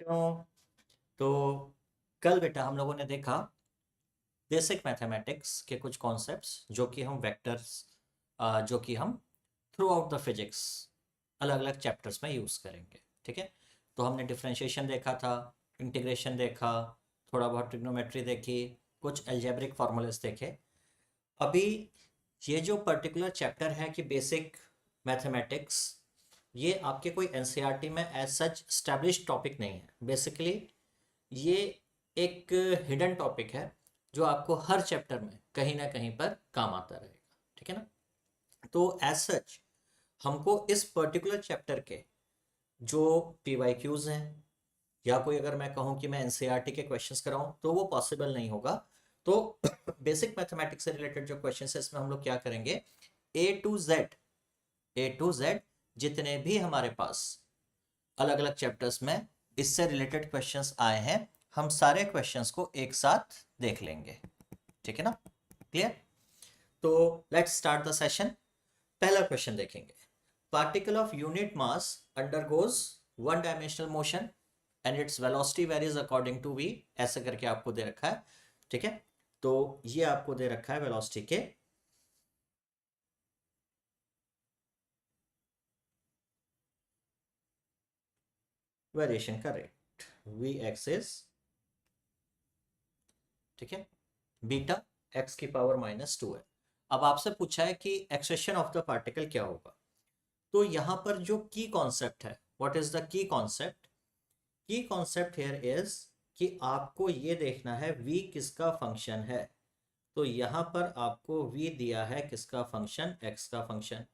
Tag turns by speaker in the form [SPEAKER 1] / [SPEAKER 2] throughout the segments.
[SPEAKER 1] क्यों? तो कल बेटा हम लोगों ने देखा बेसिक मैथमेटिक्स के कुछ कॉन्सेप्ट्स जो कि हम वेक्टर्स जो कि हम थ्रू आउट द फिजिक्स अलग अलग चैप्टर्स में यूज़ करेंगे। ठीक है, तो हमने डिफरेंशिएशन देखा था, इंटीग्रेशन देखा, थोड़ा बहुत ट्रिग्नोमेट्री देखी, कुछ एल्जेब्रिक फार्मूलेस देखे। अभी ये जो पर्टिकुलर चैप्टर है कि बेसिक मैथमेटिक्स, ये आपके कोई एनसीईआरटी में एज सच स्टैब्लिश टॉपिक नहीं है। बेसिकली ये एक हिडन टॉपिक है जो आपको हर चैप्टर में कहीं ना कहीं पर काम आता रहेगा। ठीक है ना? तो एज सच हमको इस पर्टिकुलर चैप्टर के जो पीवाईक्यूज हैं, या कोई अगर मैं कहूँ कि मैं एनसीईआरटी के क्वेश्चंस कराऊं तो वो पॉसिबल नहीं होगा। तो बेसिक मैथमेटिक्स से रिलेटेड जो क्वेश्चंस है इसमें हम लोग क्या करेंगे, ए टू जेड जितने भी हमारे पास अलग अलग चैप्टर्स में इससे रिलेटेड क्वेश्चंस आए हैं, हम सारे क्वेश्चंस को एक साथ देख लेंगे। ठीक है ना? क्लियर? तो लेट्स स्टार्ट द सेशन। पहला क्वेश्चन देखेंगे। Particle of unit mass undergoes one dimensional motion and its velocity varies according to v, ऐसे करके आपको दे रखा है। ठीक है, तो ये आपको दे रखा है वेलोसिटी के वेरिएशन का रेट, वी एक्सिस। ठीक है, बीटा एक्स की पावर -2 है। अब आपसे पूछा है कि एक्सेशन ऑफ द पार्टिकल क्या होगा। तो यहां पर जो की कॉन्सेप्ट है, what is the key concept? की कॉन्सेप्ट हियर इज कि आपको ये देखना है v किसका फंक्शन है। तो यहां पर आपको v दिया है किसका फंक्शन, x का फंक्शन।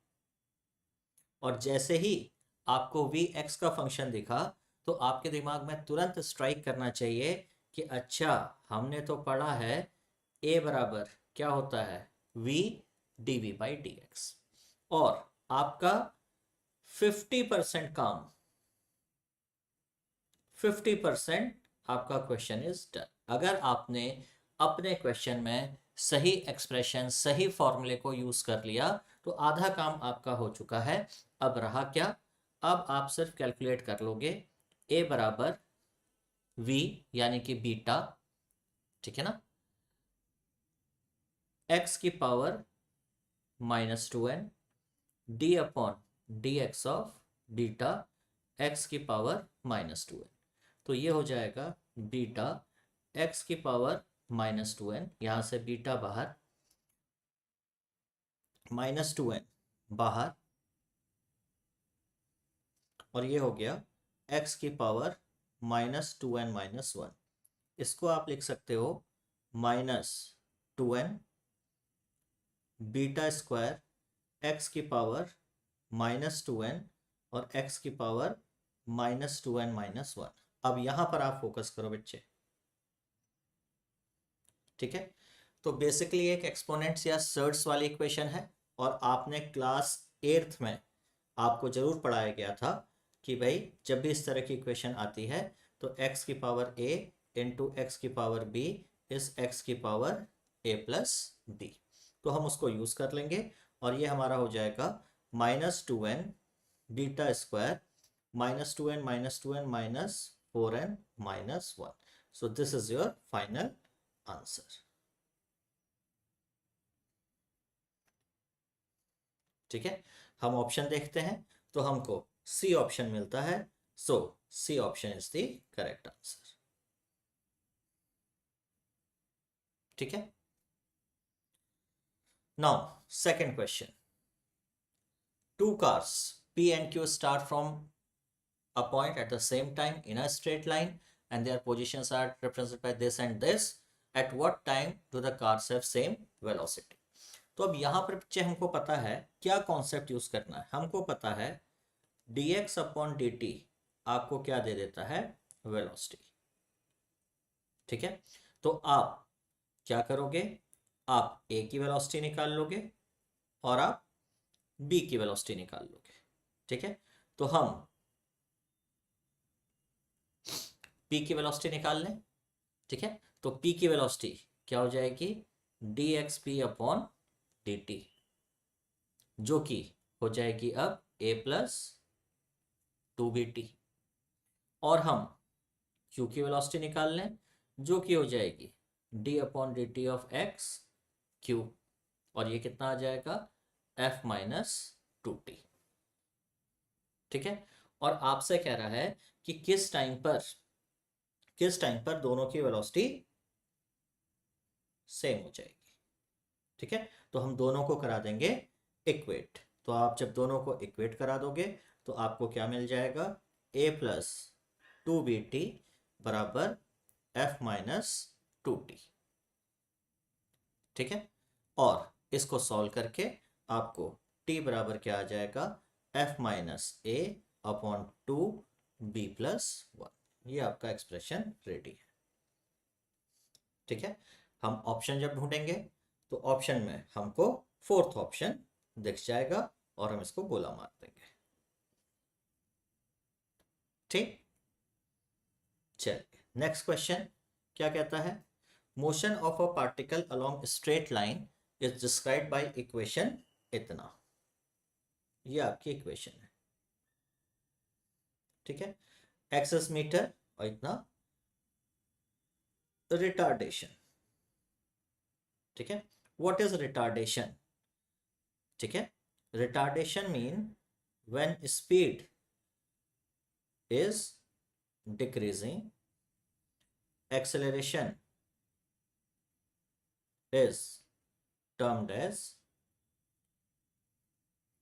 [SPEAKER 1] और जैसे ही आपको v x का फंक्शन दिखा तो आपके दिमाग में तुरंत स्ट्राइक करना चाहिए कि अच्छा, हमने तो पढ़ा है a बराबर क्या होता है, v dv/dx। और आपका 50% काम, 50% आपका क्वेश्चन इज डन। अगर आपने अपने क्वेश्चन में सही एक्सप्रेशन, सही फॉर्मूले को यूज कर लिया तो आधा काम आपका हो चुका है। अब रहा क्या? अब आप सिर्फ कैलकुलेट कर लोगे a बराबर v यानी कि बीटा, ठीक है ना, x की power -2n d upon dx of beta x की पावर -2n। तो ये हो जाएगा बीटा x की पावर -2n, यहां से बीटा बाहर, -2n बाहर, और ये हो गया x की पावर -2n-1। इसको आप लिख सकते हो -2n बीटा स्क्वायर x की पावर -2n और x की पावर -2n-1। अब यहां पर आप फोकस करो बच्चे। ठीक है, तो बेसिकली एक एक्सपोनेंट्स या सर्ड्स वाली इक्वेशन है। और आपने क्लास 8th में आपको जरूर पढ़ाया गया था कि भाई जब भी इस तरह की इक्वेशन आती है तो x की पावर a इंटू एक्स की पावर b इस x की पावर a प्लस b। तो हम उसको यूज कर लेंगे और ये हमारा हो जाएगा -2n beta square -2n -4n-1। So this is your final answer. ठीक है, हम ऑप्शन देखते हैं तो हमको सी ऑप्शन मिलता है। So C option is the correct answer. ठीक है, now second question. Two cars P and Q start from a point at the same time in a straight line and their positions are represented by this and this. At what time do the cars have same velocity? तो अब यहां पर बच्चे हमको पता है क्या concept use करना है। हमको पता है dx अपॉन dt आपको क्या दे देता है, वेलोसिटी। ठीक है, तो आप क्या करोगे, आप a की वेलोसिटी निकाल लोगे और आप b की वेलोसिटी निकाल लोगे। ठीक है, तो हम p की वेलोसिटी निकाल लें। ठीक है, तो p की वेलोसिटी क्या हो जाएगी, dxp अपॉन dt, जो कि हो जाएगी अब a प्लस 2bt। और हम क्यू की वेलोसिटी निकाल लें, जो कि हो जाएगी d/dt ऑफ x क्यू, और ये कितना आ जाएगा f-2t। ठीक है, और आपसे कह रहा है कि किस टाइम पर दोनों की वेलोसिटी सेम हो जाएगी। ठीक है, तो हम दोनों को करा देंगे इक्वेट। तो आप जब दोनों को इक्वेट करा दोगे तो आपको क्या मिल जाएगा, a+2bt बराबर f-2t। ठीक है, और इसको सॉल्व करके आपको t बराबर क्या आ जाएगा, f-a/2b+1। ये आपका एक्सप्रेशन रेडी है। ठीक है, हम ऑप्शन जब ढूंढेंगे तो ऑप्शन में हमको फोर्थ ऑप्शन दिख जाएगा और हम इसको गोला मार देंगे। ठीक, चलिए नेक्स्ट क्वेश्चन क्या कहता है, motion of a particle along straight line is described by equation इतना। ये आपकी इक्वेशन है। ठीक है, एक्सेस मीटर और इतना रिटार्डेशन। ठीक है, व्हाट इज रिटार्डेशन। ठीक है, retardation mean when speed is decreasing, acceleration is termed as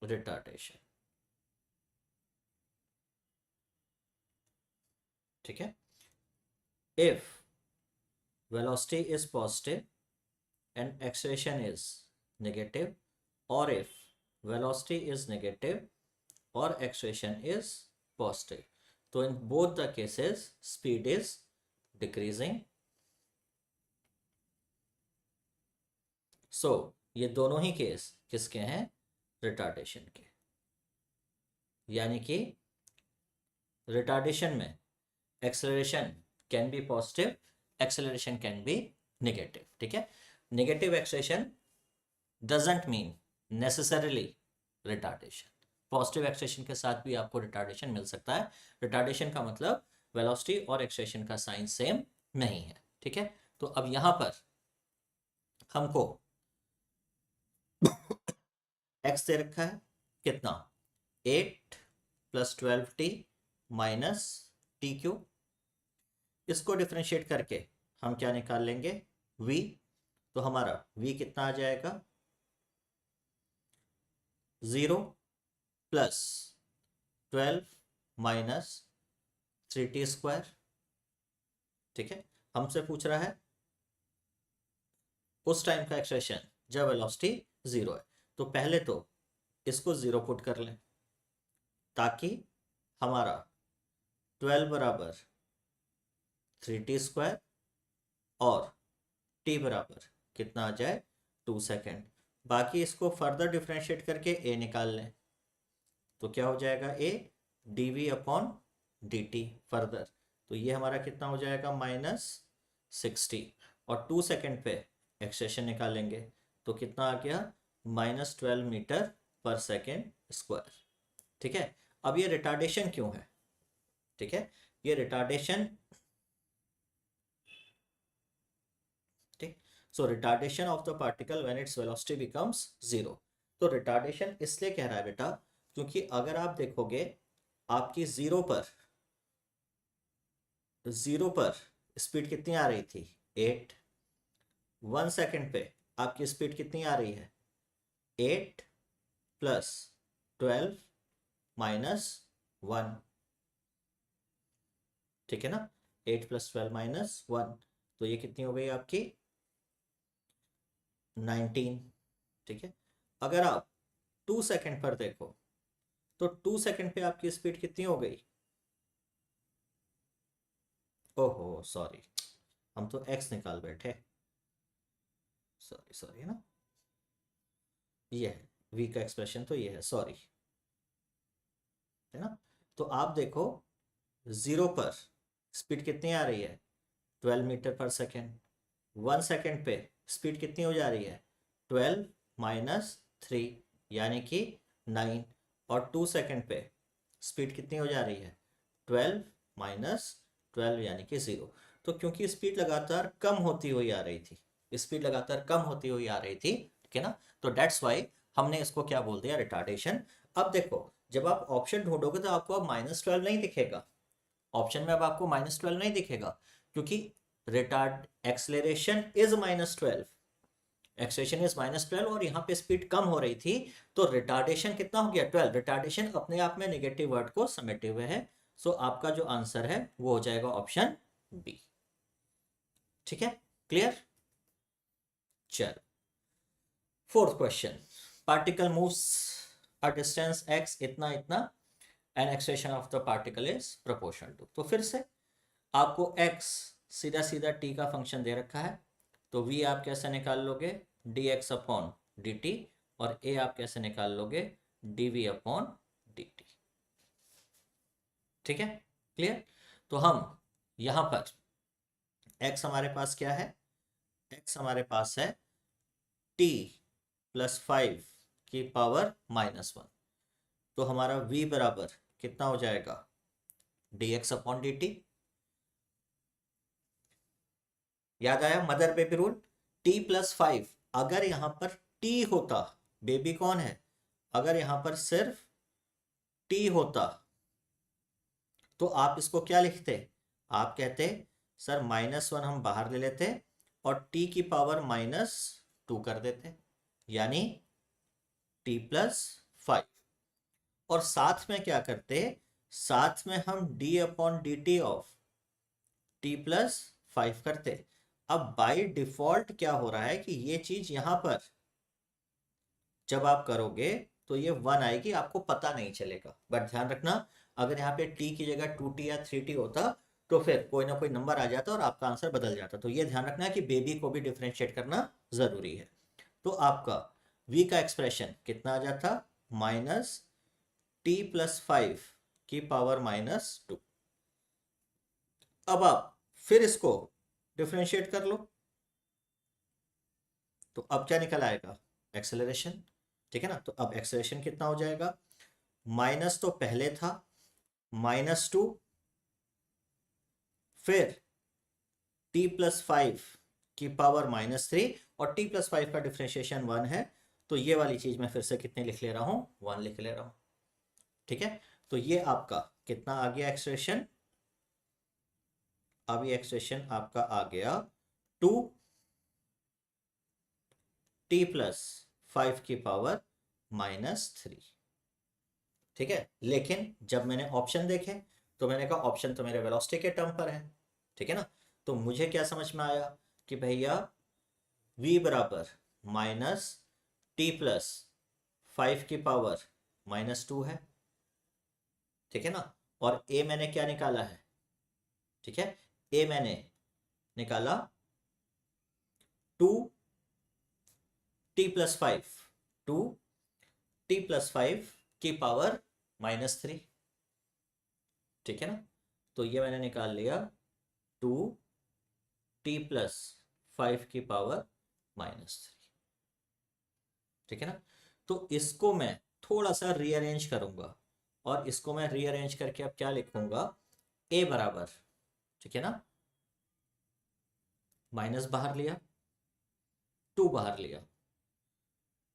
[SPEAKER 1] retardation। ठीक है, if velocity is positive and acceleration is negative, or if velocity is negative or acceleration is positive, तो in both the cases speed is decreasing। so ये दोनों ही case किसके हैं, retardation के। यानी कि रिटार्डेशन में acceleration can be positive, acceleration can be negative. ठीक है, negative acceleration doesn't mean necessarily retardation. Positive acceleration के साथ भी आपको रिटार्डेशन मिल सकता है। रिटार्डेशन का मतलब वेलोसिटी और एक्सेलरेशन का साइन सेम नहीं है। ठीक है, तो अब यहां पर हमको x दे रखा है कितना, 8 + 12t - tq। इसको डिफरेंशिएट करके हम क्या निकाल लेंगे, v। तो हमारा v कितना आ जाएगा, 0 + 12 - 3t²। ठीक है, हमसे पूछ रहा है उस टाइम का एक्सप्रेशन जब वेलोसिटी 0 है। तो पहले तो इसको 0 पुट कर लें ताकि हमारा 12 बराबर 3t² और t बराबर कितना आ जाए, 2 सेकेंड। बाकी इसको फर्दर डिफरेंशिएट करके a निकाल लें तो क्या हो जाएगा, a dv/dt फर्दर। तो ये हमारा कितना हो जाएगा, -60, और 2 सेकेंड पे एक्सेलरेशन निकालेंगे तो कितना आ गया, -12 मीटर/सेकेंड²। ठीक है, अब ये रिटार्डेशन क्यों है। ठीक है, ये रिटार्डेशन, ठीक, so retardation of the particle when its velocity becomes 0। तो रिटार्डेशन इसलिए कह रहा है बेटा क्योंकि अगर आप देखोगे आपकी जीरो पर स्पीड कितनी आ रही थी, 8। 1 सेकेंड पे आपकी स्पीड कितनी आ रही है, 8 + 12 - 1। ठीक है ना, 8 + 12 - 1, तो ये कितनी हो गई आपकी, 19। ठीक है, अगर आप 2 सेकेंड पर देखो तो 2 सेकेंड पे आपकी स्पीड कितनी हो गई, ओहो सॉरी, हम तो x निकाल बैठे, सॉरी है ना, ये है v का एक्सप्रेशन, तो ये है, सॉरी है ना। तो आप देखो 0 पर स्पीड कितनी आ रही है, 12 मीटर/सेकेंड। 1 सेकेंड पे स्पीड कितनी हो जा रही है, 12 - 3 यानी कि 9, और 2 सेकेंड पे स्पीड कितनी हो जा रही है, 12 - 12 यानी कि 0। तो क्योंकि स्पीड लगातार कम होती हुई आ रही थी, स्पीड लगातार कम होती हुई आ रही थी, ठीक है ना, तो डेट्स वाई हमने इसको क्या बोल दिया, रिटार्डेशन। अब देखो, जब आप ऑप्शन ढूंढोगे तो आपको अब -12 नहीं दिखेगा, ऑप्शन में अब आपको -12 नहीं दिखेगा, क्योंकि retard acceleration is -12, acceleration is -12 और यहाँ पे स्पीड कम हो रही थी, तो रिटार्डेशन कितना हो गया, 12। रिटार्डेशन अपने आप में नेगेटिव वर्ड को समेटे हुए है, सो आपका जो आंसर है वो हो जाएगा ऑप्शन बी। ठीक है, क्लियर। चलो, fourth question, particle moves a distance x इतना इतना and acceleration of the particle is proportional to. तो फिर से आपको x सीधा सीधा t का फंक्शन दे रखा है, तो v आप कैसे निकाल लोगे, dx अपॉन dt, और a आप कैसे निकाल लोगे, dv अपॉन dt। ठीक है, क्लियर। तो हम यहां पर x हमारे पास क्या है, x हमारे पास है t प्लस 5 की पावर -1, तो हमारा v बराबर कितना हो जाएगा, dx अपॉन dt। याद आया mother baby rule, t plus 5, अगर यहां पर t होता, बेबी कौन है, अगर यहां पर सिर्फ t होता तो आप इसको क्या लिखते, आप कहते सर -1 हम बाहर ले लेते और t की पावर -2 कर देते, यानी t प्लस 5, और साथ में क्या करते, साथ में हम d upon D T of t plus 5 करते। अब बाय डिफॉल्ट क्या हो रहा है कि ये चीज यहां पर जब आप करोगे तो ये 1 आएगी, आपको पता नहीं चलेगा, बट ध्यान रखना अगर यहाँ पे t की जगह 2t या 3t होता तो फिर कोई ना कोई नंबर आ जाता और आपका आंसर बदल जाता। तो ये ध्यान रखना कि बेबी को भी डिफरेंशिएट करना जरूरी है। तो आपका v का एक्सप्रेशन कितना आ जाता, -t प्लस 5 की पावर -2। अब आप फिर इसको डिफरेंशिएट कर लो, तो अब क्या निकल आएगा, एक्सेलरेशन। ठीक है ना, तो अब एक्सेलरेशन कितना हो जाएगा, माइनस तो पहले था -2, फिर t प्लस 5 की पावर -3, और t प्लस 5 का डिफ्रेंशिएशन 1 है, तो ये वाली चीज मैं फिर से कितने लिख ले रहा हूं, 1 लिख ले रहा हूं। ठीक है, तो ये आपका कितना आ गया एक्सप्रेशन, अब ये एक्सप्रेशन आपका आ गया 2t प्लस 5 की पावर -3। ठीक है, लेकिन जब मैंने ऑप्शन देखे तो मैंने कहा ऑप्शन तो मेरे वेलोसिटी के टर्म पर है। ठीक है ना, तो मुझे क्या समझ में आया कि भैया v बराबर -t प्लस 5 की पावर -2 है। ठीक है ना, और a मैंने क्या निकाला है, ठीक है, a मैंने निकाला 2t प्लस 5, 2t प्लस 5 की पावर -3। ठीक है ना, तो ये मैंने निकाल लिया 2t प्लस 5 की पावर -3। ठीक है ना, तो इसको मैं थोड़ा सा रीअरेंज करूंगा, और इसको मैं रीअरेंज करके अब क्या लिखूंगा, a बराबर, ठीक है ना, माइनस बाहर लिया, 2 बाहर लिया,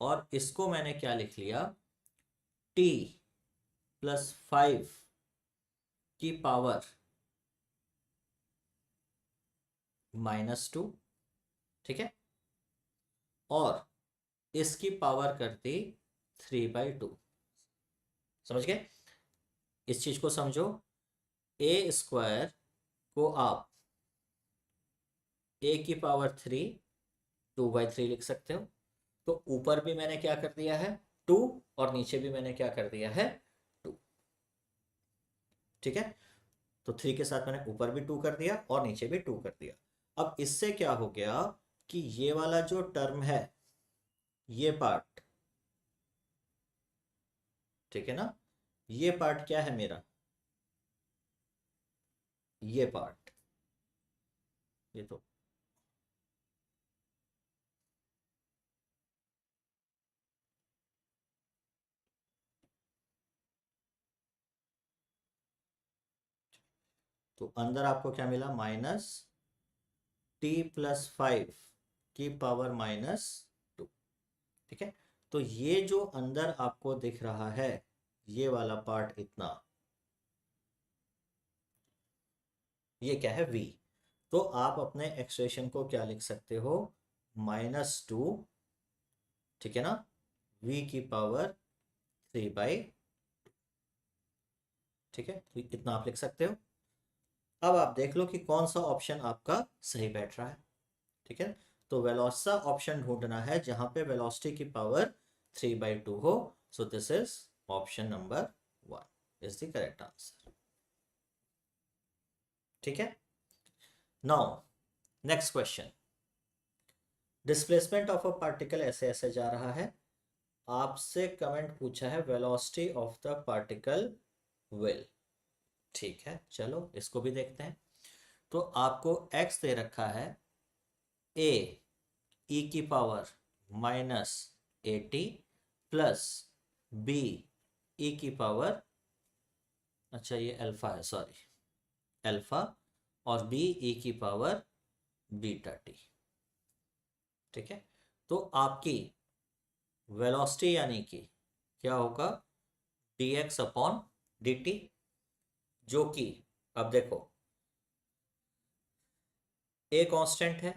[SPEAKER 1] और इसको मैंने क्या लिख लिया, t प्लस 5 की पावर -2। ठीक है, और इसकी पावर कर दी 3/2। समझ गए, इस चीज को समझो, a स्क्वायर को आप a की पावर 3 2/3 लिख सकते हो। तो ऊपर भी मैंने क्या कर दिया है 2, और नीचे भी मैंने क्या कर दिया है 2। ठीक है, तो 3 के साथ मैंने ऊपर भी 2 कर दिया और नीचे भी 2 कर दिया। अब इससे क्या हो गया कि ये वाला जो टर्म है, ये पार्ट, ठीक है ना, ये पार्ट क्या है मेरा, ये पार्ट, ये तो तो अंदर आपको क्या मिला, -t+5 की पावर -2। ठीक है, तो ये जो अंदर आपको दिख रहा है ये वाला पार्ट इतना, ये क्या है, v। तो आप अपने एक्सप्रेशन को क्या लिख सकते हो, -2, ठीक है ना, v की पावर 3/, ठीक है, तो इतना आप लिख सकते हो। अब आप देख लो कि कौन सा ऑप्शन आपका सही बैठ रहा है। ठीक है, तो वेलोसा ऑप्शन ढूंढना है जहां पे वेलोसिटी की पावर 3/2 हो। सो this is option number 1 is the correct answer. ठीक है, now next question, displacement of a particle ऐसे ऐसे जा रहा है, आपसे कमेंट पूछा है velocity of the particle will. ठीक है, चलो इसको भी देखते हैं। तो आपको x दे रखा है a e की पावर -80 प्लस b e की पावर, अच्छा ये अल्फा है, सॉरी, अल्फा, और b e की पावर βt। ठीक है, तो आपकी वेलोसिटी यानी कि क्या होगा, dx/dt, जो कि अब देखो a कांस्टेंट है,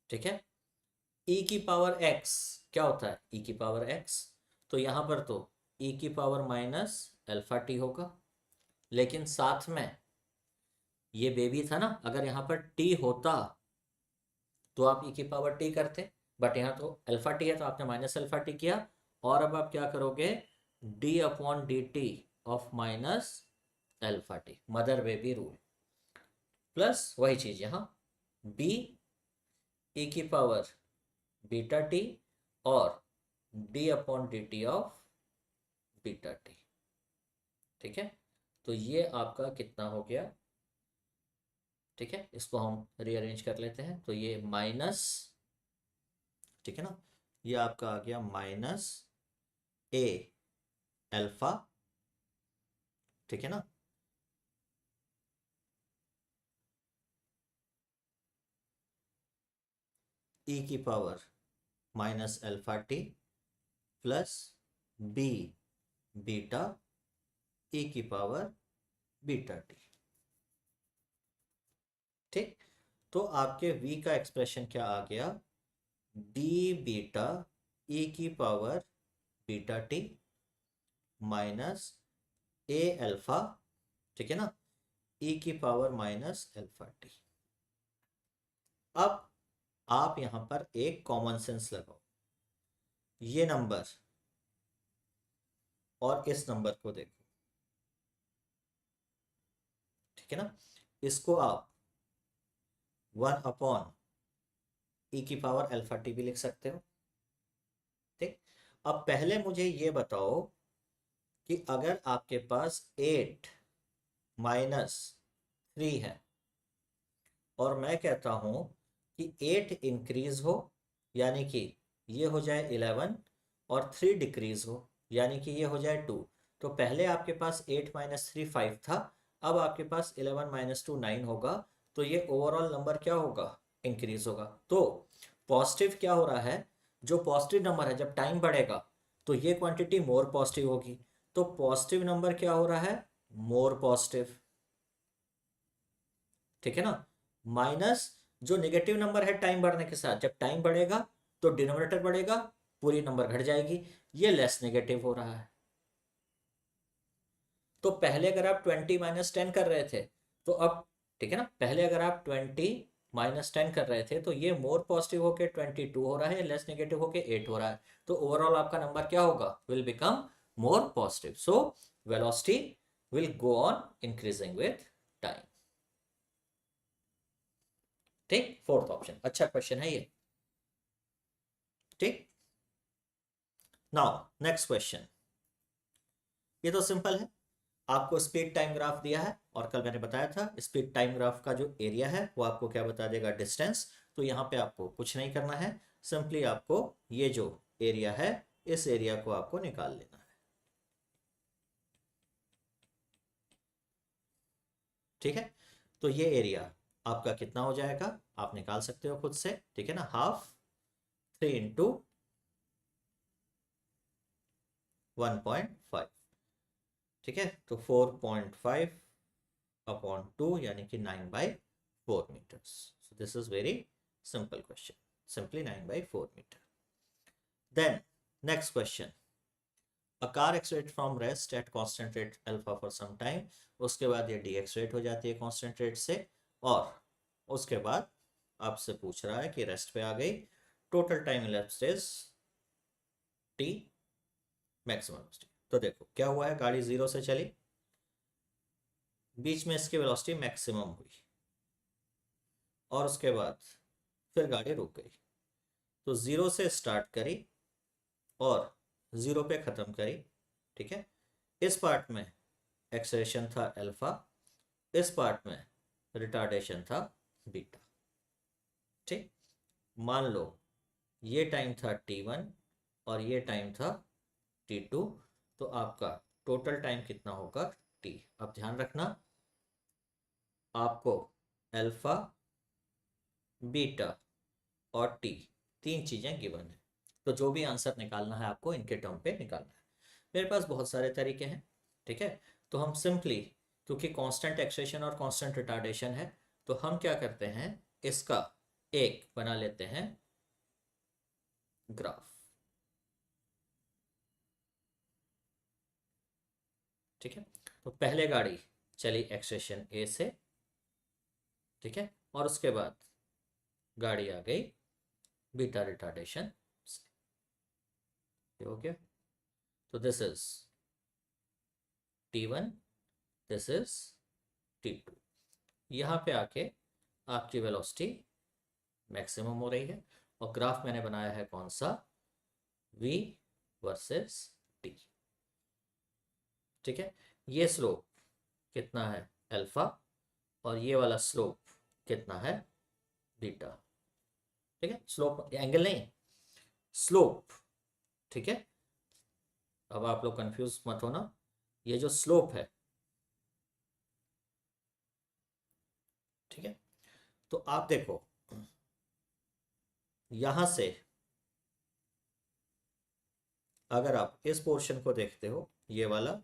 [SPEAKER 1] ठीक है, e की पावर x क्या होता है, e की पावर x, तो यहां पर तो e की पावर -αt होगा, लेकिन साथ में ये बेबी था ना, अगर यहां पर t होता तो आप e की पावर t करते, बट यहाँ तो अल्फा टी है तो आपने -αt किया, और अब आप क्या करोगे, d/dt of -αt, mother baby rule, plus वही चीज यहाँ b e की पावर βt और d/dt ऑफ βt। ठीक है, तो ये आपका कितना हो गया, ठीक है, इसको हम रीअरेंज कर लेते हैं, तो ये माइनस, ठीक है ना, ये आपका आ गया -a अल्फा, ठीक है ना, e की power -αt plus b beta e की पावर βt। ठीक, तो आपके v का एक्सप्रेशन क्या आ गया, d बीटा e की power βt minus a alpha, ठीक है ना, e की पावर -αt। अब आप यहां पर एक कॉमन सेंस लगाओ, ये नंबर और इस नंबर को देखो, ठीक है ना, इसको आप 1/e की पावर αt भी लिख सकते हो। ठीक, अब पहले मुझे ये बताओ कि अगर आपके पास 8 - 3 है और मैं कहता हूं कि 8 इंक्रीज हो, यानी कि ये हो जाए 11, और 3 डिक्रीज हो, यानी कि ये हो जाए 2, तो पहले आपके पास 8 - 3 5 था, अब आपके पास 11 - 2 9 होगा, तो ये ओवरऑल नंबर क्या होगा, इंक्रीज होगा। तो पॉजिटिव क्या हो रहा है, जो पॉजिटिव नंबर है जब टाइम बढ़ेगा तो ये क्वांटिटी मोर पॉजिटिव होगी, तो पॉजिटिव नंबर क्या हो रहा है, मोर पॉजिटिव, ठीक है ना, माइनस जो नेगेटिव नंबर है टाइम बढ़ने के साथ, जब टाइम बढ़ेगा तो डिनोमिनेटर बढ़ेगा, पूरी नंबर घट जाएगी, ये लेस नेगेटिव हो रहा है। तो पहले अगर आप 20 - 10 कर रहे थे तो अब, ठीक है ना, पहले अगर आप 20 - 10 कर रहे थे तो ये मोर पॉजिटिव होके 22 हो रहा है, लेस नेगेटिव होके 8 हो रहा है, तो ओवरऑल आपका नंबर क्या होगा, will become more positive. So velocity will go on increasing with time. ठीक, फोर्थ ऑप्शन अच्छा क्वेश्चन है ये। ठीक, नाउ नेक्स्ट क्वेश्चन, ये तो सिंपल है, आपको स्पीड टाइम ग्राफ दिया है और कल मैंने बताया था स्पीड टाइम ग्राफ का जो एरिया है वो आपको क्या बता देगा, डिस्टेंस। तो यहाँ पे आपको कुछ नहीं करना है, सिंपली आपको ये जो एरिया है इस एरिया को आपको निकाल लेना है। ठीक है, तो ये एरिया आपका कितना हो जाएगा आप निकाल सकते हो खुद से, ठीक है ना, हाफ 3 इंटू 1.5, ठीक है, तो 4.5 अपॉन 2 यानी कि 9/4 meters. So this is very simple question, simply 9/4 meter. Then next question, a car accelerate from rest at constant rate alpha for some time, उसके बाद ये डीएक्सलेट हो जाती है कांस्टेंट रेट से, और उसके बाद आपसे पूछ रहा है कि रेस्ट पे आ गई, total time elapsed is T maximum velocity. तो देखो क्या हुआ है, गाड़ी 0 से चली, बीच में इसकी वेलोसिटी मैक्सिमम हुई, और उसके बाद फिर गाड़ी रुक गई। तो 0 से स्टार्ट करी और 0 पे ख़त्म करी, ठीक है। इस पार्ट में एक्सेलरेशन था अल्फा, इस पार्ट में रिटार्डेशन था बीटा, ठीक। मान लो ये टाइम था t1 और ये टाइम था t2, तो आपका टोटल टाइम कितना होगा t। अब ध्यान रखना आपको अल्फा, बीटा और t तीन चीज़ें गिवन है, तो जो भी आंसर निकालना है आपको इनके टर्म पे निकालना है। मेरे पास बहुत सारे तरीके हैं, ठीक है, तो हम सिंपली, क्योंकि कांस्टेंट एक्सेलरेशन और कांस्टेंट रिटार्डेशन है, तो हम क्या करते हैं, इसका एक बना लेते हैं ग्राफ, ठीक है। तो पहले गाड़ी चली एक्सेलरेशन ए से, ठीक है, और उसके बाद गाड़ी आ गई बीटा रिटार्डेशन से, हो गया। तो this is t1, this is t2। यहाँ पे आके आपकी वेलोसिटी मैक्सिमम हो रही है, और ग्राफ मैंने बनाया है कौन सा, v वर्सेस t, ठीक है। ये स्लोप कितना है अल्फा, और ये वाला स्लोप कितना है बीटा, ठीक है, स्लोप एंगल नहीं, स्लोप, ठीक है। अब आप लोग कंफ्यूज मत होना, ये जो स्लोप है, ठीक है, तो आप देखो यहां से अगर आप इस पोर्शन को देखते हो, ये वाला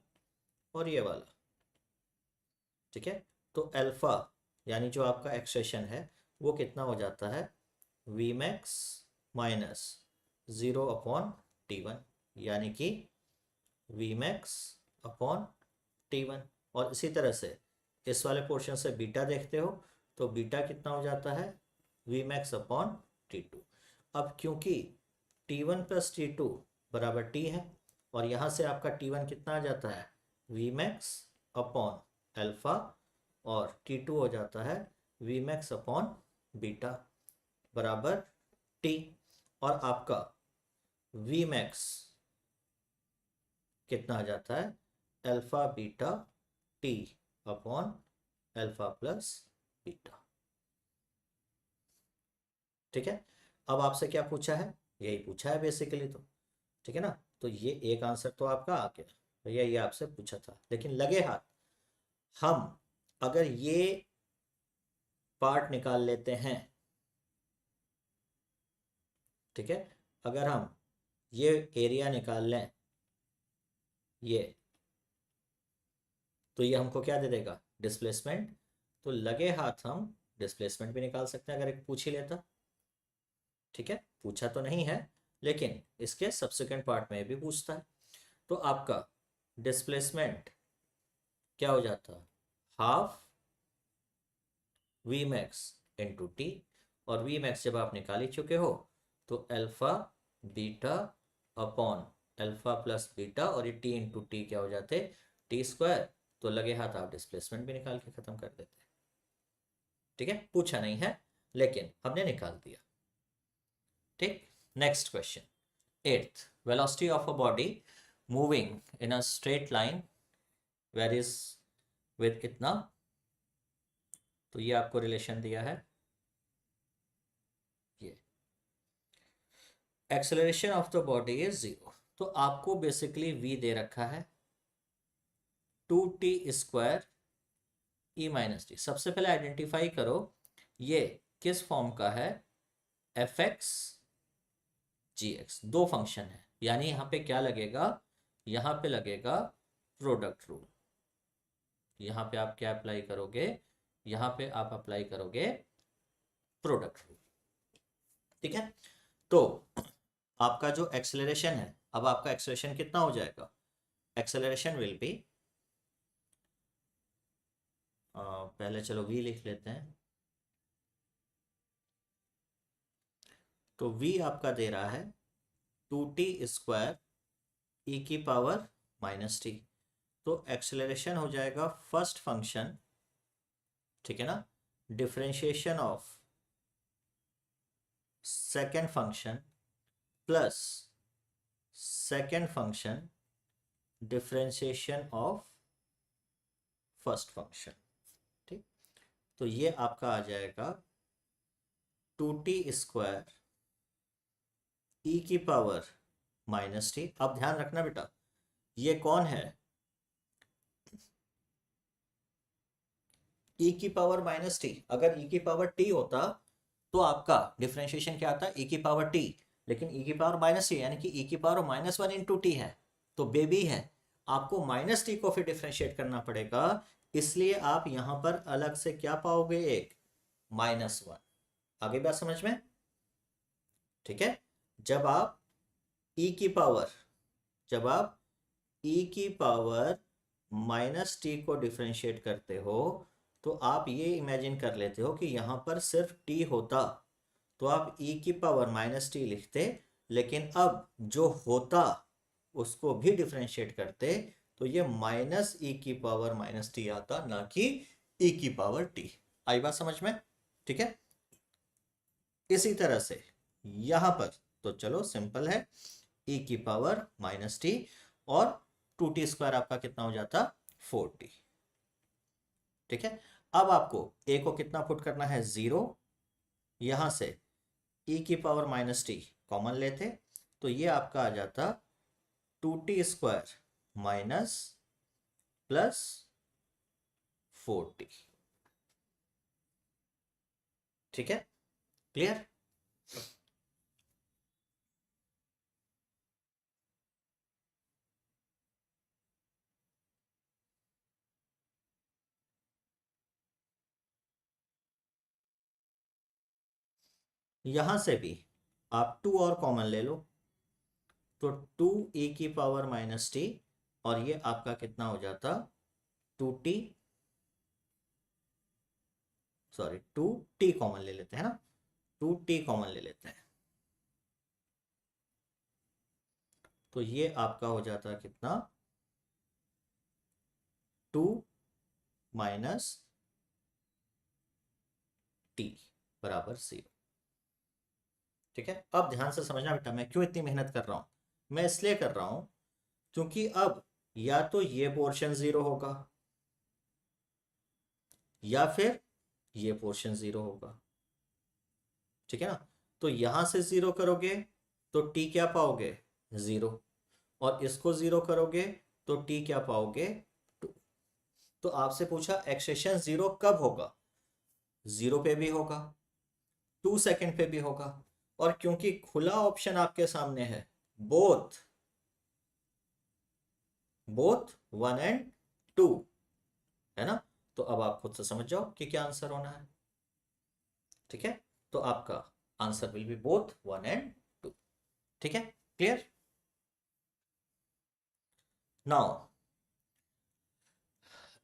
[SPEAKER 1] और ये वाला, ठीक है, तो अल्फा यानी जो आपका एक्सेशन है वो कितना हो जाता है, वी मैक्स माइनस 0/t1, यानी कि वी मैक्स अपॉन t1। और इसी तरह से इस वाले पोर्शन से बीटा देखते हो, तो बीटा कितना हो जाता है, वी मैक्स अपॉन t2। अब क्योंकि t1 प्लस t2 बराबर t है, और यहाँ से आपका t1 कितना आ जाता है, वी मैक्स अपॉन अल्फा, और t2 हो जाता है वी मैक्स अपॉन बीटा बराबर t। और आपका वी मैक्स कितना आ जाता है, alpha beta T upon alpha plus beta, ठीक है। अब आपसे क्या पूछा है, यही पूछा है बेसिकली, तो ठीक है ना, तो ये एक आंसर तो आपका आ गया, भैया ये आपसे पूछा था, लेकिन लगे हाथ हम अगर ये पार्ट निकाल लेते हैं, ठीक है, अगर हम ये एरिया निकाल लें ये, तो ये हमको क्या दे देगा, डिस्प्लेसमेंट। तो लगे हाथ हम डिस्प्लेसमेंट भी निकाल सकते हैं अगर एक पूछ ही लेता, ठीक है, पूछा तो नहीं है लेकिन इसके सब्सिक्वेंट पार्ट में भी पूछता है। तो आपका डिस्प्लेसमेंट क्या हो जाता है, half v max into t, और वी मैक्स जब आप निकाल ही चुके हो तो alpha beta upon alpha plus beta, और ये टी इंटू टी क्या हो जाते, टी स्क्वायर। तो लगे हाथ आप डिस्प्लेसमेंट भी निकाल के खत्म कर देते, ठीक है, पूछा नहीं है लेकिन हमने निकाल दिया, ठीक। Next question, eighth, velocity of a body moving in a straight line varies with इतना, तो ये आपको रिलेशन दिया है, ये acceleration of the body is 0, तो आपको बेसिकली v दे रखा है 2t square E minus T. सबसे पहले आइडेंटिफाई करो ये किस फॉर्म का है, एफ एक्स जी एक्स। दो फंक्शन है, यानी यहाँ पे क्या लगेगा, यहाँ पे लगेगा प्रोडक्ट रूल। यहाँ पे आप क्या अप्लाई करोगे, यहाँ पे आप अप्लाई करोगे प्रोडक्ट रूल। ठीक है, तो आपका जो एक्सेलरेशन है, अब आपका एक्सेलरेशन कितना हो जाएगा, एक्सेलरेशन विल बी, पहले चलो v लिख लेते हैं। तो v आपका दे रहा है 2t² e की पावर माइनस टी। तो एक्सेलरेशन हो जाएगा फर्स्ट फंक्शन, ठीक है ना, differentiation of second function plus second function differentiation of first function. ठीक, तो ये आपका आ जाएगा 2t² e की पावर माइनस टी। अब ध्यान रखना बेटा, ये कौन है, e की पावर माइनस टी। अगर e की पावर t होता तो आपका डिफरेंशिएशन क्या आता, e की पावर t, लेकिन e की पावर माइनस टी यानी कि e की पावर -1 इंटू टी है, तो बेबी है, आपको माइनस टी को फिर डिफरेंशिएट करना पड़ेगा। इसलिए आप यहां पर अलग से क्या पाओगे, एक -1। आगे बात समझ में, ठीक है। जब आप e की पावर, जब आप e की पावर माइनस टी को डिफरेंशिएट करते हो तो आप ये इमेजिन कर लेते हो कि यहां पर सिर्फ t होता तो आप e की पावर माइनस टी लिखते, लेकिन अब जो होता उसको भी डिफरेंशिएट करते तो ये माइनस e की पावर माइनस टी आता, ना कि e की पावर t। आई बात समझ में, ठीक है। इसी तरह से यहां पर तो चलो सिंपल है, e की पावर माइनस टी और 2t² आपका कितना हो जाता, 4t। ठीक है, अब आपको a को कितना पुट करना है, 0। यहां से e की पावर माइनस टी कॉमन लेते तो ये आपका आ जाता 2t² माइनस प्लस 4t। ठीक है, क्लियर। यहां से भी आप 2 और कॉमन ले लो तो 2e की पावर माइनस टी और ये आपका कितना हो जाता, 2t, सॉरी 2t कॉमन ले लेते हैं ना, 2t कॉमन ले लेते हैं तो ये आपका हो जाता कितना, 2 माइनस टी बराबर 0। ठीक है, अब ध्यान से समझना बेटा, मैं क्यों इतनी मेहनत कर रहा हूं, मैं इसलिए कर रहा हूं क्योंकि अब या तो ये पोर्शन 0 होगा या फिर ये पोर्शन 0 होगा। ठीक है ना, तो यहां से 0 करोगे तो t क्या पाओगे, 0, और इसको 0 करोगे तो t क्या पाओगे, 2। तो आपसे पूछा एक्सेशन 0 कब होगा, 0 पे भी होगा, 2 सेकंड पे भी होगा, और क्योंकि खुला ऑप्शन आपके सामने है, बोथ बोथ 1 एंड 2, है ना, तो अब आप खुद से समझ जाओ कि क्या आंसर होना है। ठीक है, तो आपका answer will be both 1 and 2। ठीक है, clear. Now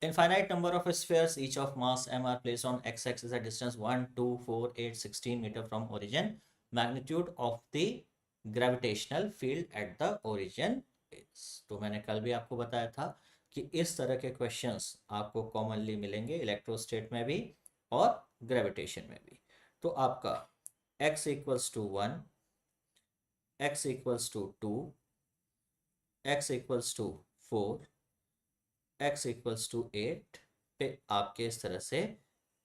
[SPEAKER 1] infinite number of spheres each of mass m are placed on x-axis at distance 1 2 4 8 16 meter from origin. Magnitude of the gravitational field at the origin is, तो मैंने कल भी आपको बताया था कि इस तरह के क्वेश्चंस आपको कॉमनली मिलेंगे इलेक्ट्रोस्टेट में भी और ग्रेविटेशन में भी। तो आपका x equals to 1, x equals to 2, x equals to 4, x equals to 8 पे आपके इस तरह से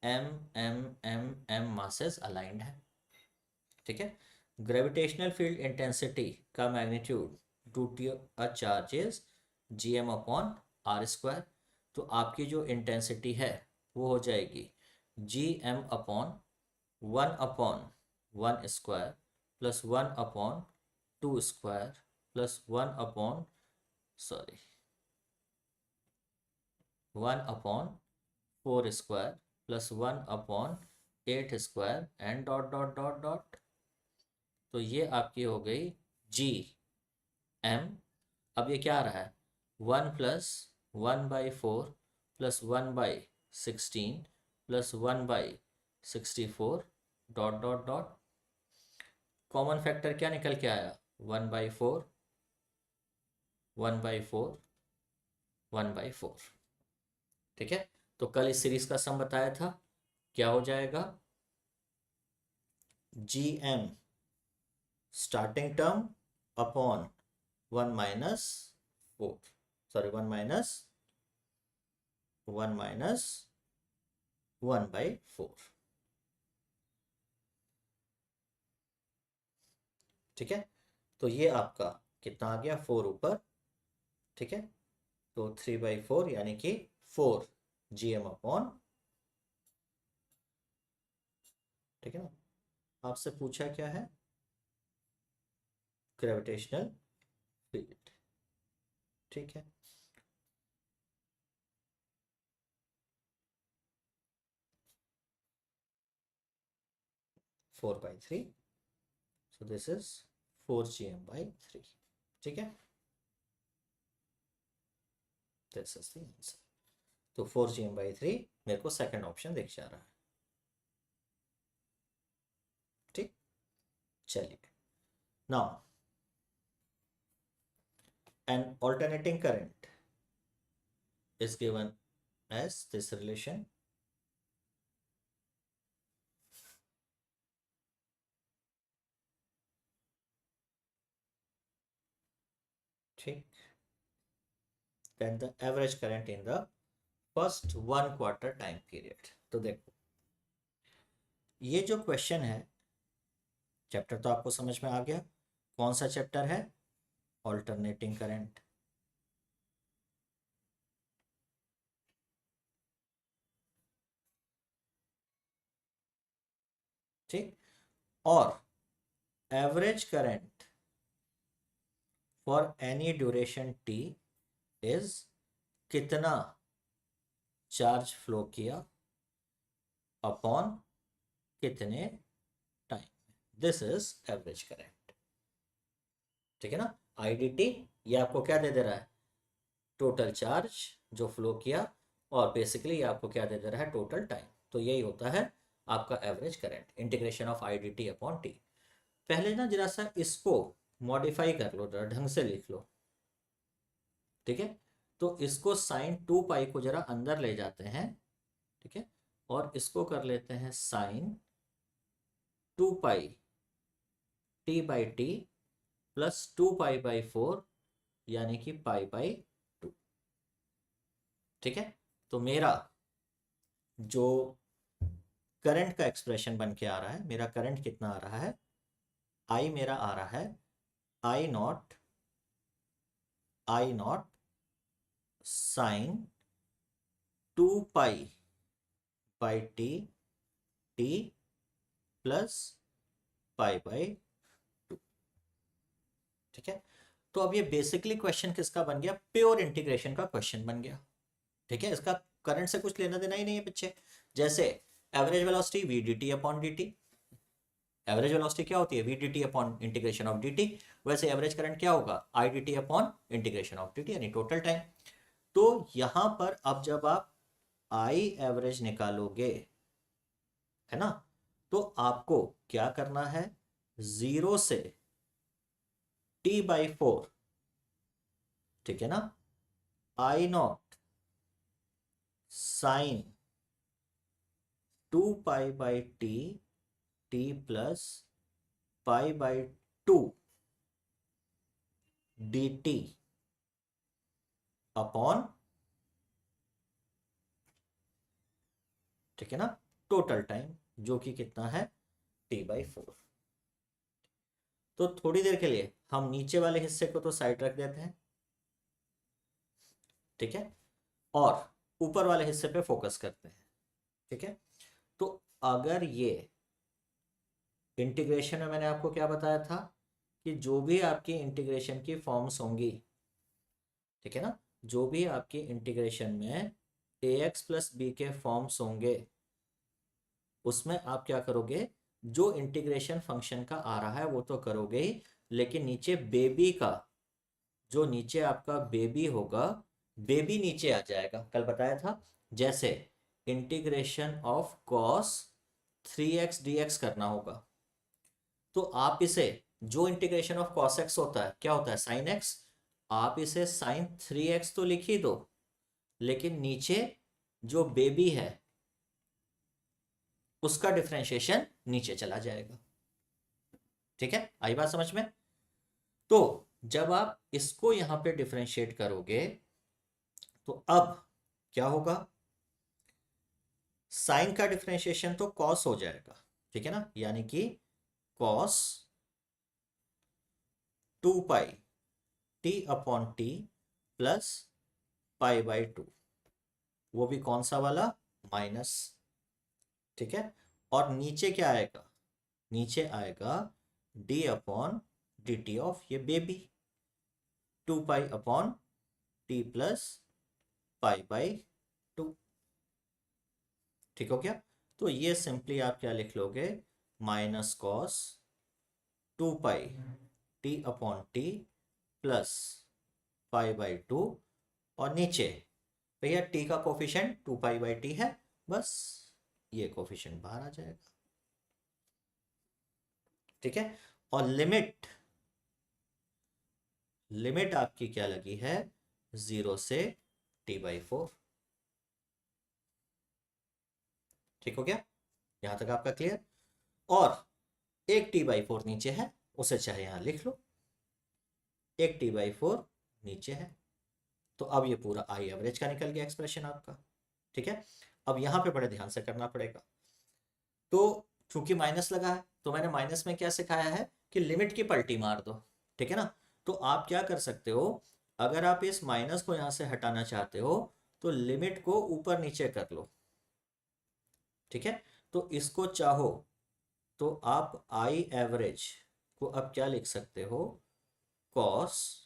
[SPEAKER 1] m m m m masses aligned है। ठीक है, ग्रेविटेशनल फील्ड इंटेंसिटी का magnitude due to a charge is gm upon r square. तो आपकी जो इंटेंसिटी है वो हो जाएगी G M upon 1/1 plus 1/2 plus 1/4 plus 1/8 and dot dot dot dot. तो ये आपकी हो गई जी एम। अब ये क्या आ रहा है 1 + 1/4 plus 1/16 plus 1/64 dot dot dot. Common factor क्या निकल के आया 1/4 1/4 1/4। ठीक है, तो कल इस सीरीज का सम बताया था, क्या हो जाएगा G am starting term upon 1 minus 4 sorry 1 - 1/4। ठीक है, तो ये आपका कितना आ गया 4 ऊपर। ठीक है, तो 3/4 यानी कि 4 GM अपॉन। ठीक है ना, आपसे पूछा क्या है ग्रेविटेशनल फील्ड। ठीक है, four by three, so this is 4 GM/3। ठीक है, दिस इज द आंसर। तो 4 GM/3 मेरे को सेकंड ऑप्शन दिख जा रहा है। ठीक, चलिए now an alternating current is given as this relation. ठीक, then the average current in the first 1/4 time period। तो देखो ये जो क्वेश्चन है, चैप्टर तो आपको समझ में आ गया। कौन सा चैप्टर है ऑल्टरनेटिंग करंट। ठीक, और average current for any duration T is कितना चार्ज फ्लो किया अपॉन कितने time, this is average current. ठीक है ना, आईडीटी ये आपको क्या दे दे रहा है टोटल चार्ज जो फ्लो किया, और बेसिकली ये आपको क्या दे दे रहा है टोटल टाइम। तो यही होता है आपका average current, integration of IDT upon T. पहले ना जरा सा इसको मॉडिफाई कर लो, जरा ढंग से लिख लो। ठीक है, तो इसको sin 2π को जरा अंदर ले जाते हैं। ठीक है, और इसको कर लेते हैं sin 2π t/t प्लस 2π/4 यानी कि π/2। ठीक है, तो मेरा जो करंट का एक्सप्रेशन बन के आ रहा है, मेरा करंट कितना आ रहा है, आई मेरा आ रहा है I0 sin 2π/t t plus π/2। ठीक है, तो अब ये बेसिकली क्वेश्चन किसका बन गया, प्योर इंटीग्रेशन का क्वेश्चन बन गया। ठीक है, इसका करंट से कुछ लेना देना ही नहीं है बच्चे। जैसे average velocity v d t upon D t, average velocity क्या होती है v d t upon integration of d t, वैसे एवरेज करंट क्या होगा I d t upon integration of d t यानी टोटल टाइम। तो यहां पर अब जब आप आई एवरेज निकालोगे, है ना, तो आपको क्या करना है 0 से t/4। ठीक है ना, I0 sin 2π/t t plus π/2 dt upon, ठीक है ना, टोटल टाइम जो कि कितना है t/4। तो थोड़ी देर के लिए हम नीचे वाले हिस्से को तो साइड रख देते हैं। ठीक है, और ऊपर वाले हिस्से पे फोकस करते हैं। ठीक है। तो अगर ये इंटीग्रेशन में मैंने आपको क्या बताया था कि जो भी आपकी इंटीग्रेशन की फॉर्म्स होंगी, ठीक है ना, जो भी आपकी इंटीग्रेशन में ax प्लस बी के फॉर्म्स होंगे, उसमें आप क्या करोगे, जो इंटीग्रेशन फंक्शन का आ रहा है वो तो करोगे ही, लेकिन नीचे बेबी का, जो नीचे आपका बेबी होगा, बेबी नीचे आ जाएगा। कल बताया था, जैसे integration of cos 3x dx करना होगा, तो आप इसे, जो इंटीग्रेशन ऑफ कॉस एक्स होता है क्या होता है, साइन एक्स, आप इसे साइन 3x तो लिख ही दो, लेकिन नीचे जो बेबी है उसका डिफरेंशिएशन नीचे चला जाएगा। ठीक है, आई बात समझ में। तो जब आप इसको यहां पे डिफरेंशिएट करोगे तो अब क्या होगा, साइन का डिफरेंशिएशन तो कॉस हो जाएगा, ठीक है ना, यानी कि cos 2 pi T upon T plus pi by 2, वो भी कौन सा वाला, माइनस। ठीक है, और नीचे क्या आएगा, नीचे आएगा D upon D T of ये बेबी, 2 pi upon T plus pi by 2। ठीक हो गया। तो ये सिंपली आप क्या लिख लोगे, minus cos 2 pi T upon T plus pi by 2, और नीचे भैया टी का कोफिशिएंट 2 पाई बाई टी है, बस ये कोफिशिएंट बाहर आ जाएगा। ठीक है, और लिमिट, लिमिट आपकी क्या लगी है, 0 से t/4। ठीक हो गया, यहां तक आपका क्लियर। और एक t/4 नीचे है, उसे चाहे यहां लिख लो, एक t/4 नीचे है। तो अब ये पूरा आई एवरेज का निकल गया एक्सप्रेशन आपका। ठीक है, अब यहां पे बड़े ध्यान से करना पड़ेगा। तो चूंकि माइनस लगा है, तो मैंने माइनस में क्या सिखाया है कि लिमिट की पलटी मार दो। ठीक है ना, तो आप क्या कर सकते हो, अगर आप इस माइनस को यहां से हटाना चाहते हो तो लिमिट को ऊपर नीचे कर लो। ठीक है, तो इसको चाहो तो आप आई एवरेज को अब क्या लिख सकते हो, cos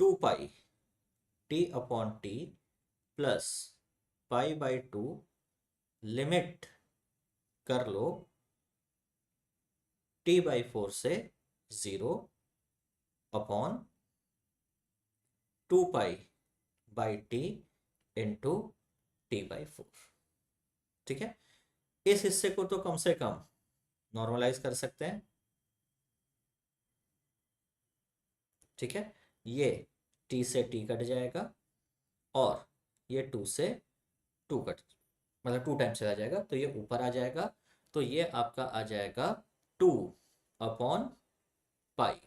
[SPEAKER 1] 2 pi T upon T plus pi by 2, limit कर लो t/4 से 0 upon 2 pi by T into t/4। ठीक है, इस हिस्से को तो कम से कम नॉर्मलाइज कर सकते हैं। ठीक है, ये t से t कट जाएगा, और ये 2 से 2 कट, मतलब 2 टाइम्स चला जाएगा, तो ये ऊपर आ जाएगा। तो ये आपका आ जाएगा 2/पाई।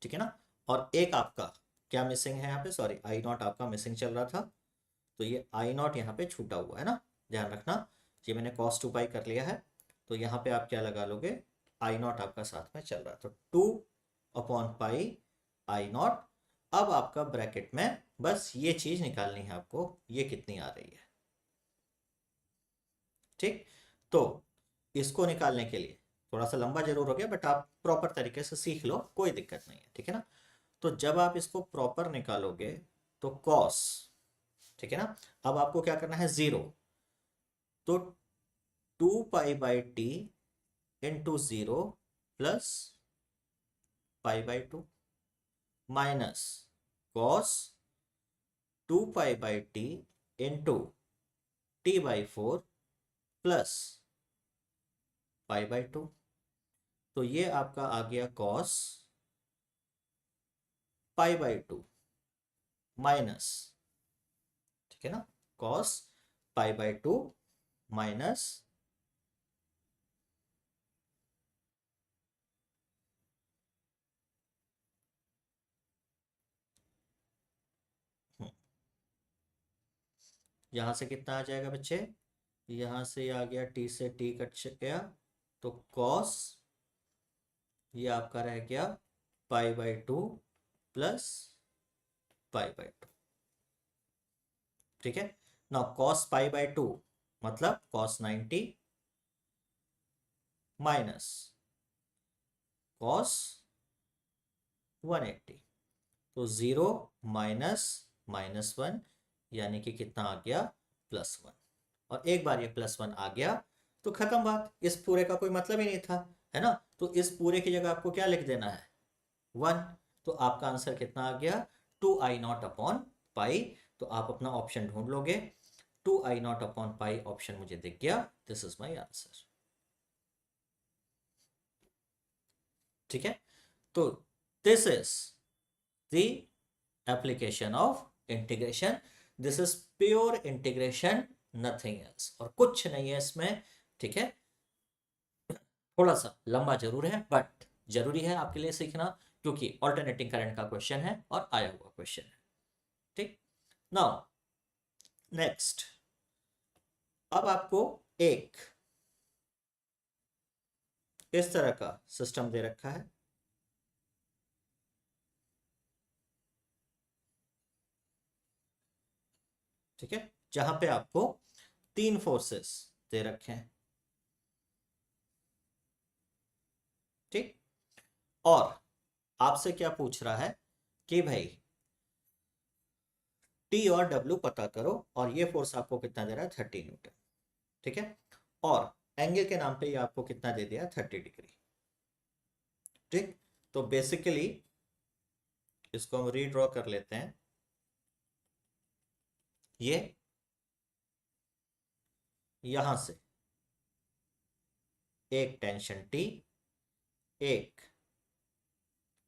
[SPEAKER 1] ठीक है ना, और एक आपका क्या मिसिंग है यहाँ पे, सॉरी आई नॉट आपका मिसिंग चल रहा था, तो ये आई नॉट यहाँ पे छूटा हुआ है ना, ध्यान रखना। ये मैंने cos 2 पाई कर लिया है, तो यहाँ पे आप क्या लगा लोगे, आई नॉट आपका साथ में चल रहा है, तो 2/पाई आई नॉट। अब आपका ब्रैकेट में बस ये चीज निकालनी है आपको, ये कितनी आ रही है। ठीक, तो इसको निकालने के लिए थोड़ा सा लंबा जरूर हो गया, बट आप प्रॉपर तरीके से सीख लो, कोई दिक्कत नहीं है। ठीक है ना, तो जब आप इसको प्रॉपर निकालोगे तो कॉस, ठीक है ना, अब आपको क्या करना है, 0, तो 2 pi by T into 0 plus pi by 2 minus cos 2 pi by T into t/4 plus pi by 2। तो ये आपका आ गया कॉस पाई बाई 2 माइनस, ठीक है ना, कॉस पाई बाई 2 माइनस यहां से कितना आ जाएगा बच्चे, यहां से आ गया t से t कट गया, तो कॉस ये आपका रह गया पाई बाई 2 प्लस पाई बाई 2। ठीक है। नाउ cos पाई बाय 2 मतलब cos 90 माइनस cos 180, तो 0 माइनस -1 यानी कि कितना आ गया, +1। और एक बार ये +1 आ गया तो खत्म बात, इस पूरे का कोई मतलब ही नहीं था, है ना। तो इस पूरे की जगह आपको क्या लिख देना है, 1। तो आपका आंसर कितना आ गया, 2i0 अपॉन पाई। तो आप अपना ऑप्शन ढूंढ लोगे, 2i0 अपॉन पाई ऑप्शन मुझे दिख गया, दिस इज माई आंसर। ठीक है, तो this is the application of integration, this is pure integration, nothing else, और कुछ नहीं है इसमें। ठीक है, थोड़ा सा लंबा जरूर है बट जरूरी है आपके लिए सीखना, क्योंकि ऑल्टरनेटिंग करंट का क्वेश्चन है और आया हुआ क्वेश्चन है। ठीक, नाउ नेक्स्ट, अब आपको एक इस तरह का सिस्टम दे रखा है। ठीक है, जहां पे आपको 3 फोर्सेस दे रखे हैं। ठीक, और आपसे क्या पूछ रहा है कि भाई टी और डब्ल्यू पता करो, और ये फोर्स आपको कितना दे रहा है, 30 न्यूटन। ठीक है, और एंगल के नाम पे ये आपको कितना दे दिया, 30 डिग्री। ठीक, तो बेसिकली इसको हम रीड्रॉ कर लेते हैं। ये यहां से एक टेंशन टी, एक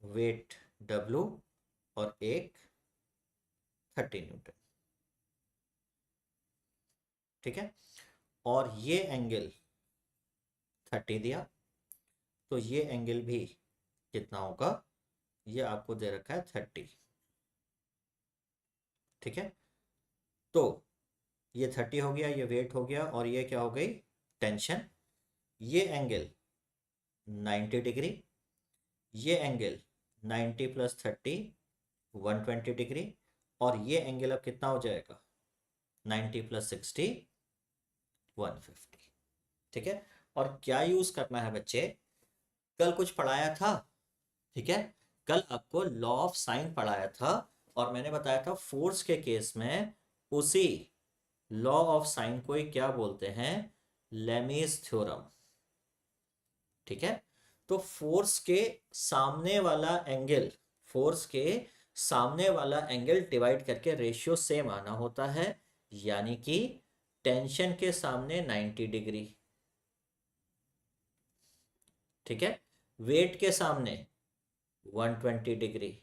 [SPEAKER 1] वेट डब्ल्यू, और एक 30 न्यूटन। ठीक है, और ये एंगल 30 दिया, तो ये एंगल भी कितना होगा, ये आपको दे रखा है 30। ठीक है, तो ये 30 हो गया, ये वेट हो गया, और ये क्या हो गई, टेंशन। ये एंगल 90 डिग्री, ये एंगल 90 + 30 120 डिग्री, और ये एंगल अब कितना हो जाएगा, 90 + 60 150। ठीक है, और क्या यूज करना है बच्चे, कल कुछ पढ़ाया था। ठीक है, कल आपको लॉ ऑफ साइन पढ़ाया था, और मैंने बताया था फोर्स के केस में उसी लॉ ऑफ साइन को ही क्या बोलते हैं, लेमीज थ्योरम। ठीक है, तो फोर्स के सामने वाला एंगल, फोर्स के सामने वाला एंगल डिवाइड करके रेशियो सेम आना होता है, यानी कि टेंशन के सामने 90 डिग्री। ठीक है, वेट के सामने 120 डिग्री,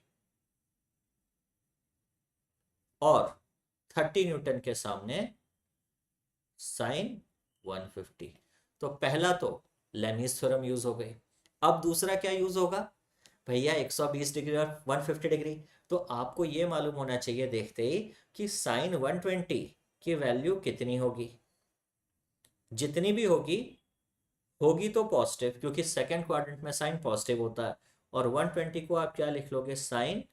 [SPEAKER 1] और 30 न्यूटन के सामने साइन 150। तो पहला तो लेमीज थ्योरम यूज हो गई। अब दूसरा क्या यूज होगा, भैया 120 डिग्री और 150 डिग्री, तो आपको ये मालूम होना चाहिए देखते ही कि साइन 120 की वैल्यू कितनी होगी। जितनी भी होगी, होगी तो पॉजिटिव, क्योंकि सेकंड क्वाड्रेंट में साइन पॉजिटिव होता है। और 120 को आप क्या लिख लोगे, साइन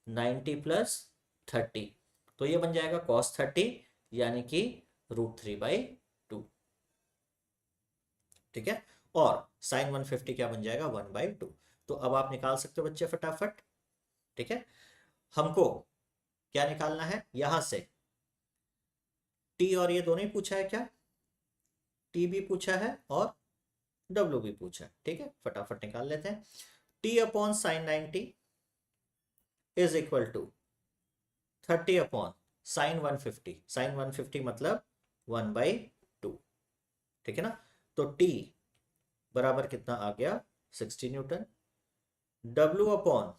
[SPEAKER 1] 90 + 30, तो ये बन जाएगा cos 30, यानी कि √3/2। ठीक है, और साइन 150 क्या बन जाएगा, 1/2। तो अब आप निकाल सकते हो बच्चे फटाफट। ठीक है, हमको क्या निकालना है, यहां से टी और ये दोनों ही पूछा है क्या, टी भी पूछा है और डब्ल्यू भी पूछा है। ठीक है, फटाफट निकाल लेते हैं। T upon sine 90 is equal to 30 upon sine 150, sine 150 मतलब 1/2। ठीक है ना, तो टी बराबर कितना आ गया, 60 न्यूटन। W upon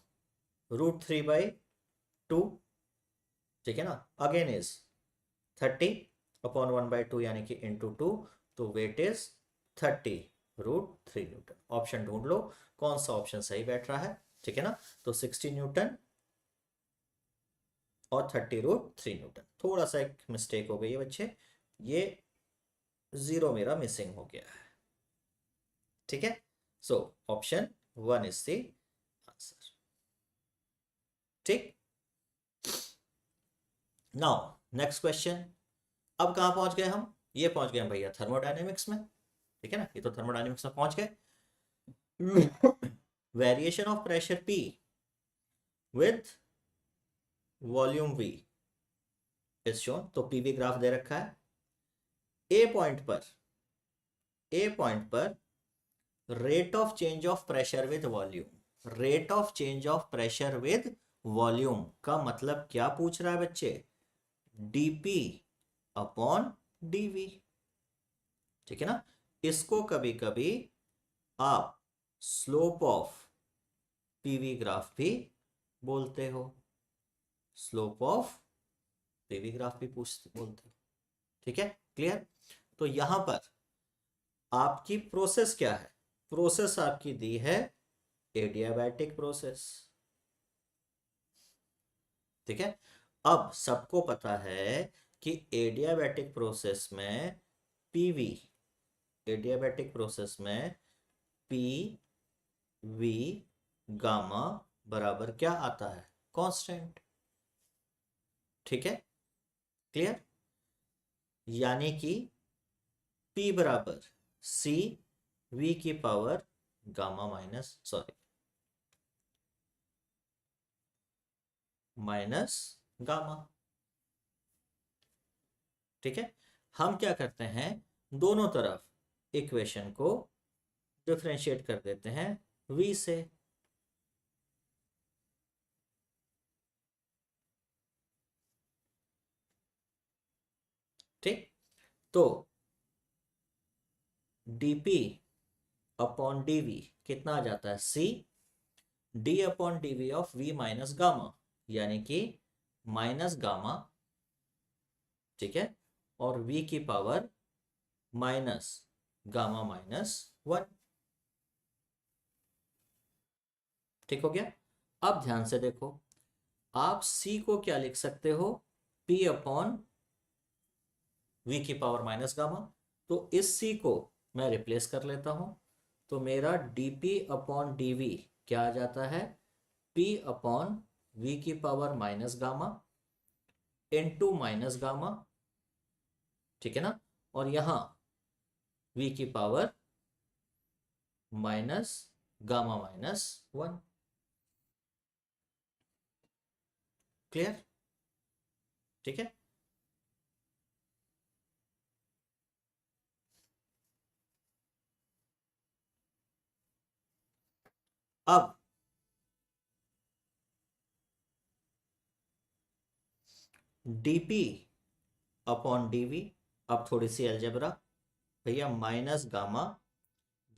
[SPEAKER 1] √3/2। ठीक है ना, अगेन इज 30 अपॉन 1/2 यानी कि × 2, तो वेट इज 30 √3 न्यूटन। ऑप्शन ढूंढ लो कौन सा ऑप्शन सही बैठ रहा है। ठीक है ना, तो 60 न्यूटन और 30 √3 न्यूटन। थोड़ा सा एक मिस्टेक हो गई है बच्चे, ये 0 मेरा मिसिंग हो गया है। ठीक है, so option 1 is the answer. ठीक, नाउ नेक्स्ट क्वेश्चन। अब कहाँ पहुंच गए हम? ये पहुंच गए भैया थर्मोडायनेमिक्स में, ठीक है ना, ये तो थर्मोडायनेमिक्स में पहुंच गए। Variation of pressure P with volume V is shown. तो पीवी ग्राफ दे रखा है। ए पॉइंट पर, ए पॉइंट पर rate of change of pressure with volume, rate of change of pressure with volume का मतलब क्या पूछ रहा है बच्चे? dp अपॉन dv, ठीक है ना। इसको कभी कभी आप स्लोप ऑफ पीवी ग्राफ भी बोलते हो, स्लोप ऑफ पीवी ग्राफ भी बोलते हो, ठीक है, क्लियर। तो यहां पर आपकी प्रोसेस क्या है? प्रोसेस आपकी दी है एडियाबैटिक प्रोसेस, ठीक है। अब सबको पता है कि एडियाबैटिक प्रोसेस में पीवी, एडियाबैटिक प्रोसेस में पी वी गामा बराबर क्या आता है? कांस्टेंट, ठीक है, क्लियर। यानी कि P बराबर सी वी की power gamma minus, sorry, minus gamma, ठीक है। हम क्या करते हैं, दोनों तरफ इक्वेशन को डिफरेंशिएट कर देते हैं V से, ठीक। तो dp अपॉन dv कितना आ जाता है? C d upon dv of v minus gamma, यानी कि माइनस गामा, ठीक है, और v की पावर माइनस गामा माइनस 1, ठीक हो गया। अब ध्यान से देखो, आप c को क्या लिख सकते हो? p अपॉन v की पावर माइनस गामा। तो इस c को मैं रिप्लेस कर लेता हूं, तो मेरा dp अपॉन dv क्या आ जाता है? p अपॉन v की power minus gamma into minus gamma, ठीक है ना, और यहां v की power minus gamma minus 1, clear, ठीक है। अब dp अपॉन dv, अब थोड़ी सी अलजेब्रा भैया, माइनस गामा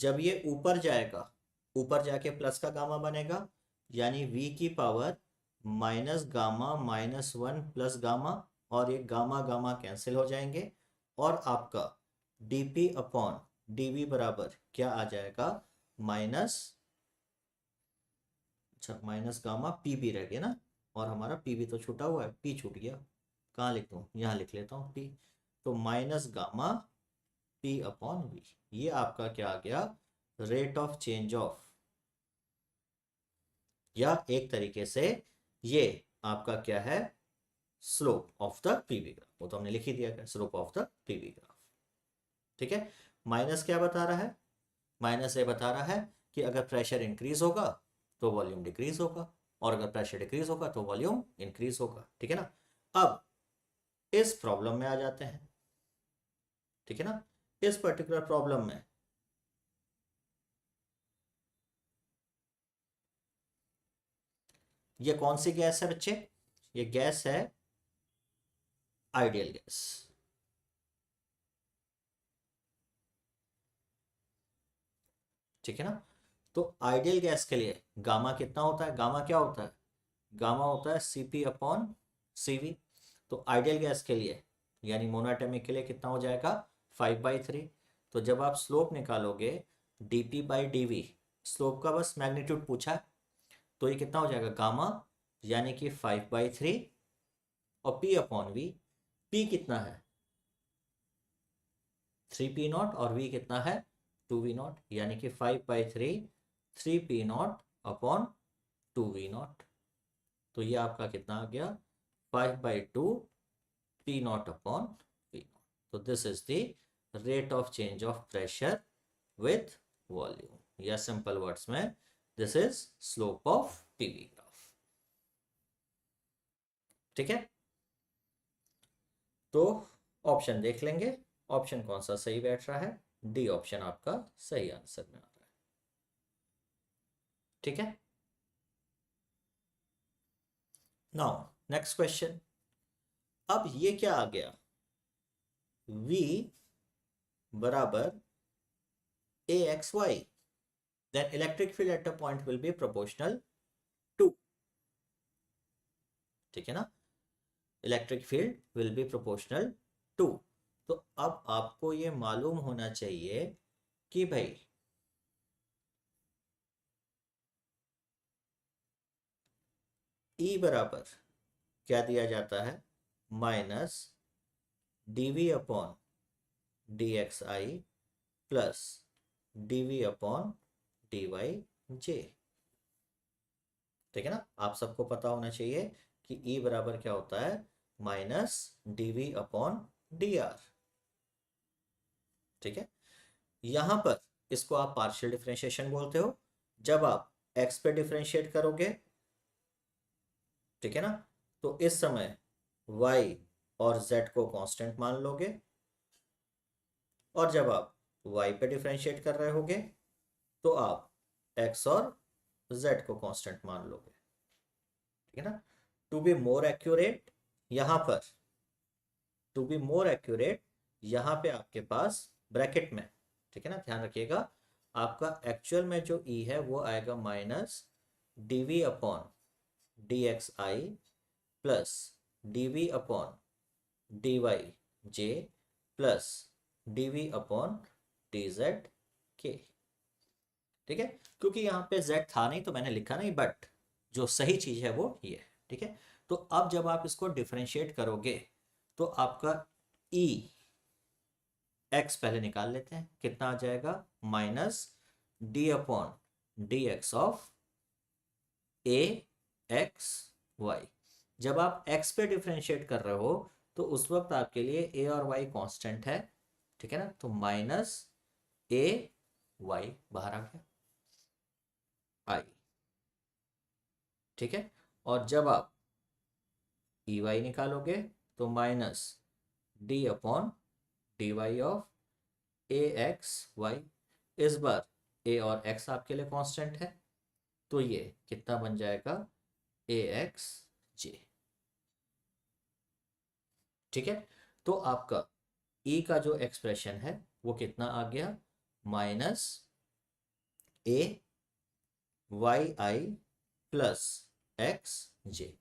[SPEAKER 1] जब ये ऊपर जाएगा, ऊपर जाके प्लस का गामा बनेगा, यानी v की power minus gamma minus 1 plus gamma, और ये गामा गामा कैंसिल हो जाएंगे, और आपका dp अपॉन dv बराबर क्या आ जाएगा? माइनस, अच्छा माइनस गामा पी भी रह गया ना, और हमारा पी भी तो छूटा हुआ है, पी छूट गया, कहाँ लिख दूँ? यहाँ लिख लेता हूँ पी। तो minus gamma p upon v, ये आपका क्या आ गया? रेट ऑफ चेंज ऑफ, या एक तरीके से ये आपका क्या है? Slope of the PV graph, वो तो हमने लिख ही दिया है, slope of the PV graph, ठीक है। माइनस क्या बता रहा है? माइनस ये बता रहा है कि अगर प्रेशर इंक्रीज होगा तो वॉल्यूम डिक्रीज होगा, और अगर प्रेशर डिक्रीज होगा तो वॉल्यूम इंक्रीज होगा, ठीक है ना। अब इस प्रॉब्लम में आ जाते हैं, ठीक है ना। इस पर्टिकुलर प्रॉब्लम में ये कौन सी गैस है बच्चे? ये गैस है आइडियल गैस, ठीक है ना। तो आइडियल गैस के लिए गामा कितना होता है? गामा क्या होता है? गामा होता है Cp अपॉन Cv। तो आइडियल गैस के लिए यानी मोनोएटॉमिक के लिए कितना हो जाएगा? 5/3। तो जब आप स्लोप निकालोगे dp/dv, स्लोप का बस मैग्नीट्यूड पूछा है, तो ये कितना हो जाएगा? गामा यानी कि 5/3, और p अपॉन v, p कितना है? 3p0, और v कितना है? 2v0, यानी कि 5/3 3p0 अपॉन 2v0। तो ये आपका कितना आ गया? 5/2 P naught upon V naught. So this is the rate of change of pressure with volume, या सिंपल वर्ड्स में this is slope of PV graph. ठीक है, तो ऑप्शन देख लेंगे, ऑप्शन कौन सा सही बैठ रहा है. डी ऑप्शन आपका सही आंसर में आ रहा है. ठीक है, नाउ नेक्स्ट क्वेश्चन. अब ये क्या आ गया, V बराबर AXY, then electric field at a point will be proportional to. ठीक है ना, electric field will be proportional to. तो अब आपको ये मालूम होना चाहिए कि भाई E बराबर क्या दिया जाता है, minus dV upon dxi plus dV upon dyj. ठीक है ना, आप सबको पता होना चाहिए कि E बराबर क्या होता है, माइनस dV अपॉन dr. ठीक है, यहां पर इसको आप पार्शियल डिफरेंशिएशन बोलते हो. जब आप x पे डिफरेंशिएट करोगे, ठीक है ना, तो इस समय y और z को कांस्टेंट मान लोगे, और जब आप y पे डिफरेंशिएट कर रहे होगे तो आप x और z को कांस्टेंट मान लोगे. ठीक है ना, टू बी मोर एक्यूरेट, यहां पर टू बी मोर एक्यूरेट यहां पे आपके पास ब्रैकेट में, ठीक है ना, ध्यान रखिएगा, आपका एक्चुअल में जो E है वो आएगा minus dV upon dxi plus dV upon dyj plus dV upon dzk. ठीक है, क्योंकि यहाँ पे z था नहीं तो मैंने लिखा नहीं, बट जो सही चीज है वो ये है. ठीक है, तो अब जब आप इसको डिफरेंशिएट करोगे तो आपका E x पहले निकाल लेते हैं, कितना आ जाएगा, minus d upon D x of a x y. जब आप x पे डिफरेंशिएट कर रहे हो तो उस वक्त आपके लिए a और y कांस्टेंट है. ठीक है ना, तो माइनस a y बाहर आ गया i. ठीक है, और जब आप ई वाई निकालोगे तो minus D upon d y of a x y. इस बार ए और एक्स आपके लिए कांस्टेंट है, तो ये कितना बन जाएगा, ए एक्स जे. ठीक है, तो आपका ई का जो एक्सप्रेशन है वो कितना आ गया, माइनस ए वाई आई प्लस एक्स जे.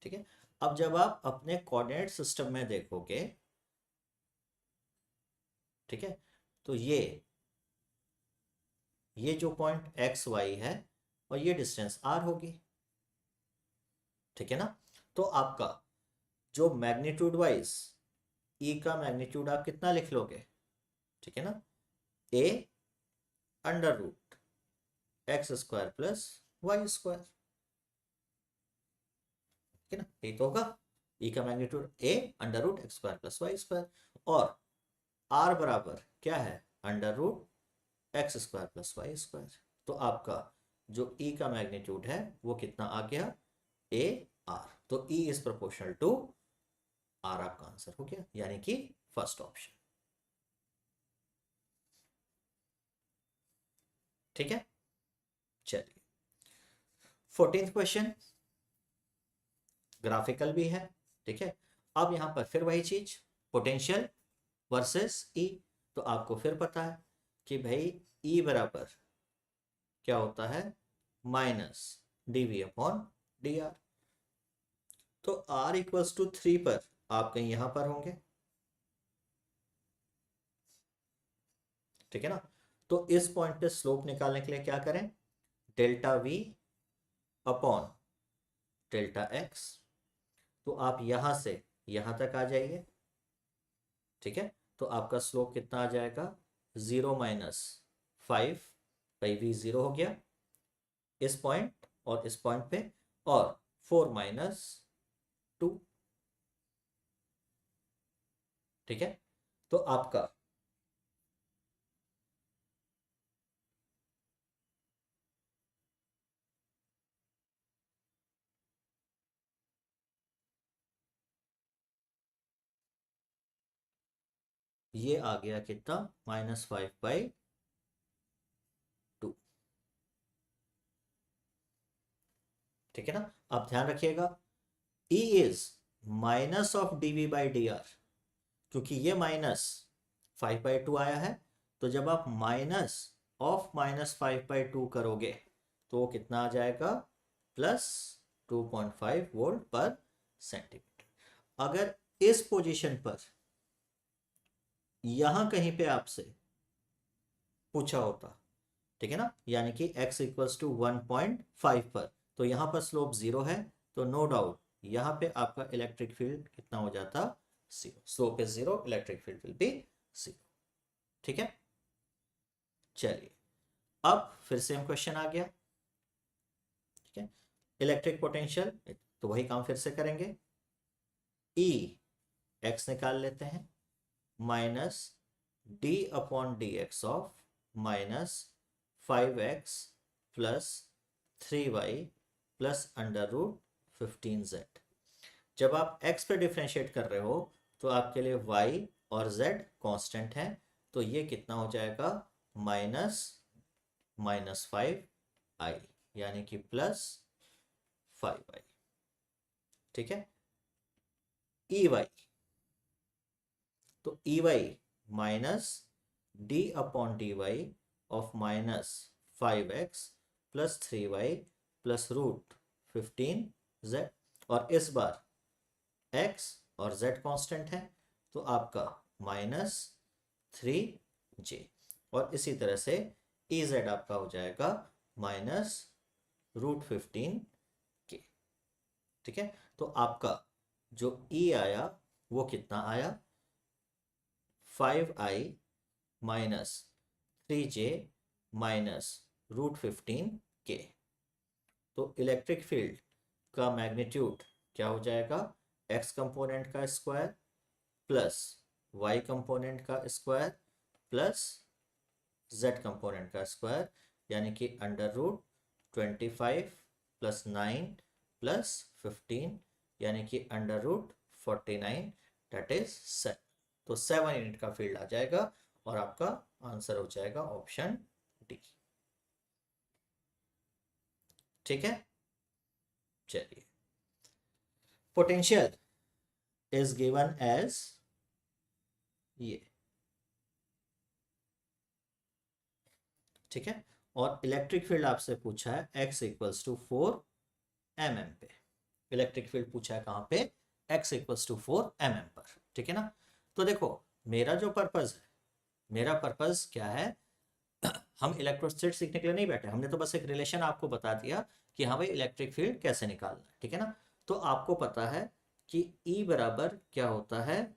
[SPEAKER 1] ठीक है, अब जब आप अपने कोऑर्डिनेट सिस्टम में देखोगे, ठीक है, तो ये जो पॉइंट एक्स वाई है और ये डिस्टेंस आर होगी. ठीक है ना, तो आपका जो मैग्नीट्यूड वाइज ई का मैग्नीट्यूड आप कितना लिख लोगे, ठीक है ना, A under root X square plus Y square. ठीक है ना, ये तो होगा ई का magnitude A under root X square plus Y square, और आर बराबर क्या है, under root X square plus Y square. तो आपका जो ई का मैग्नीट्यूड है वो कितना आ गया, ए आर. तो E is proportional to r आपका आंसर हो गया, यानी कि फर्स्ट ऑप्शन. ठीक है, चलिए 14th क्वेश्चन ग्राफिकल भी है. ठीक है, अब यहां पर फिर वही चीज, पोटेंशियल वर्सेस ई. तो आपको फिर पता है कि भाई ई बराबर क्या होता है, माइनस dv अपॉन dr. तो r इक्वल्स टू 3 पर आप कहीं यहां पर होंगे. ठीक है ना, तो इस पॉइंट पे स्लोप निकालने के लिए क्या करें, delta v upon delta x. तो आप यहां से यहां तक आ जाइए. ठीक है, तो आपका स्लोप कितना आ जाएगा, 0 माइनस 5 बाई वी, 0 हो गया इस पॉइंट और इस पॉइंट पे, और 4 माइनस 2. ठीक है, तो आपका ये आ गया कितना, -5/2। ठीक है ना, आप ध्यान रखिएगा, E is minus of dv/dr, क्योंकि ये -5/2 आया है, तो जब आप माइनस ऑफ -5/2 करोगे तो वो कितना आ जाएगा, +2.5 वोल्ट पर सेंटीमीटर। अगर इस पोजीशन पर यहां कहीं पे आपसे पूछा होता, ठीक है ना, यानी कि x इक्वल्स टू 1.5 पर, तो यहां पर स्लोप 0 है, तो नो डाउट यहां पे आपका इलेक्ट्रिक फील्ड कितना हो जाता, 0। Slope is 0, electric field will B 0। ठीक है, चलिए अब फिर सेम क्वेश्चन आ गया। ठीक है, इलेक्ट्रिक पोटेंशियल, तो वही काम फिर से करेंगे। E x निकाल लेते हैं, -d/dx of -5x plus 3y plus √15z। जब आप x पे डिफ्रेंशिएट कर रहे हो तो आपके लिए y और z कांस्टेंट है, तो ये कितना हो जाएगा, -5i, यानी कि +5i। ठीक है, EY, तो EY -d/dy of -5x plus 3y plus √15z, और इस बार x और z कांस्टेंट है, तो आपका -3j, और इसी तरह से EZ आपका हो जाएगा -√15k। ठीक है, तो आपका जो E आया वो कितना आया, 5i -3j -√15k। तो इलेक्ट्रिक फील्ड का मैग्नीट्यूड क्या हो जाएगा, x कंपोनेंट का स्क्वायर प्लस y कंपोनेंट का स्क्वायर प्लस z कंपोनेंट का स्क्वायर, यानी कि √25 प्लस 9 प्लस 15, यानी कि √49, दैट इज 7। तो 7 यूनिट का फील्ड आ जाएगा और आपका आंसर हो जाएगा ऑप्शन डी। ठीक है, चलिए, पोटेंशियल इज गिवन एज ये। ठीक है, और इलेक्ट्रिक फील्ड आपसे पूछा है x इक्वल्स टू 4 mm पे। इलेक्ट्रिक फील्ड पूछा है कहां पे, x इक्वल्स टू 4 mm पर। ठीक है ना, तो देखो मेरा जो पर्पज है, मेरा पर्पज क्या है, हम इलेक्ट्रोस्टैटिक्स सीखने के लिए नहीं बैठे, हमने तो बस एक रिलेशन आपको बता दिया कि हाँ भाई इलेक्ट्रिक फील्ड कैसे निकालना है। ठीक है ना, तो आपको पता है कि E बराबर क्या होता है,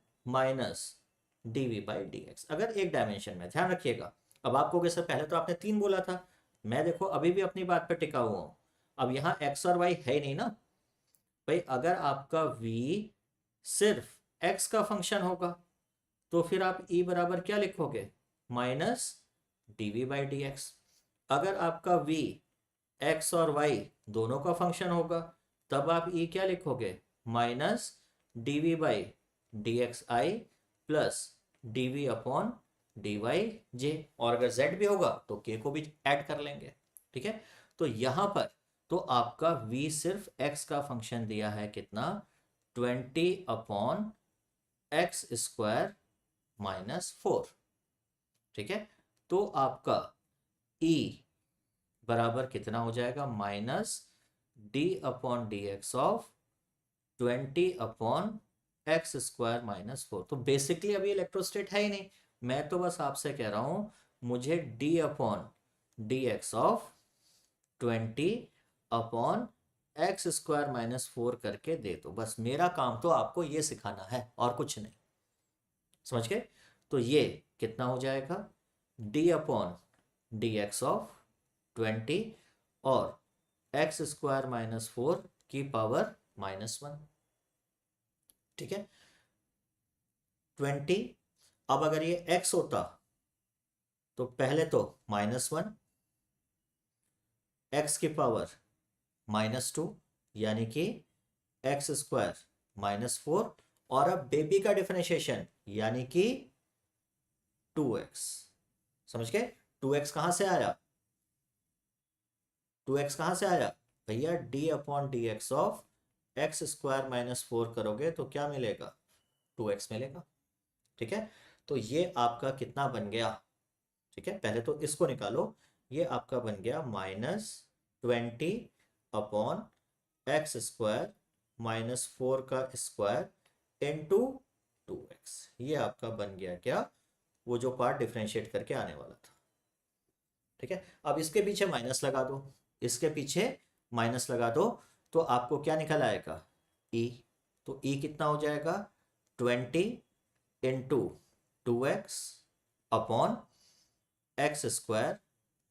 [SPEAKER 1] -dv/dx, अगर एक डायमेंशन में, ध्यान रखिएगा। अब आपको कैसे, पहले तो आपने 3 बोला था, मैं देखो अभी भी अपनी बात पर टिका हुआ हूँ। अब यहाँ x और y है नहीं ना भाई, अगर आपका v सिर्फ x का फंक्शन होगा तो फिर आप E बराबर क्या लिखोगे, -dv/dx। अगर आपका v x और y दोनों का फंक्शन होगा तब आप E क्या लिखोगे, -dv/dxi प्लस dv/dy j, और अगर z भी होगा तो k को भी ऐड कर लेंगे। ठीक है, तो यहां पर तो आपका v सिर्फ x का फंक्शन दिया है कितना, 20/x² -4। ठीक है, तो आपका E बराबर कितना हो जाएगा, -d/dx ऑफ 20/x² -4। तो बेसिकली अभी इलेक्ट्रोस्टेट है ही नहीं, मैं तो बस आपसे कह रहा हूं मुझे d/dx ऑफ 20/x² -4 करके दे दो, बस मेरा काम तो आपको ये सिखाना है और कुछ नहीं। समझ गए, तो ये कितना हो जाएगा, d/dx ऑफ 20 और x² -4 की पावर -1। ठीक है, 20। अब अगर ये x होता तो पहले तो -1, x की पावर -2, यानी कि x² -4, और अब बेबी का डिफरेंशिएशन यानी कि 2x। समझ गए? 2x कहां से आया? 2x कहां से आया भैया? d/dx ऑफ x² -4 करोगे तो क्या मिलेगा? 2x मिलेगा। ठीक है, तो ये आपका कितना बन गया? ठीक है, पहले तो इसको निकालो। ये आपका बन गया -20/x² -4 का स्क्वायर इंटू 2x। ये आपका बन गया क्या? वो जो पार्ट डिफ्रेंशिएट करके आने वाला था। ठीक है, अब इसके पीछे माइनस लगा दो, इसके पीछे माइनस लगा दो, तो आपको क्या निकल आएगा? e। तो e कितना हो जाएगा? 20 इंटू 2x अपॉन x²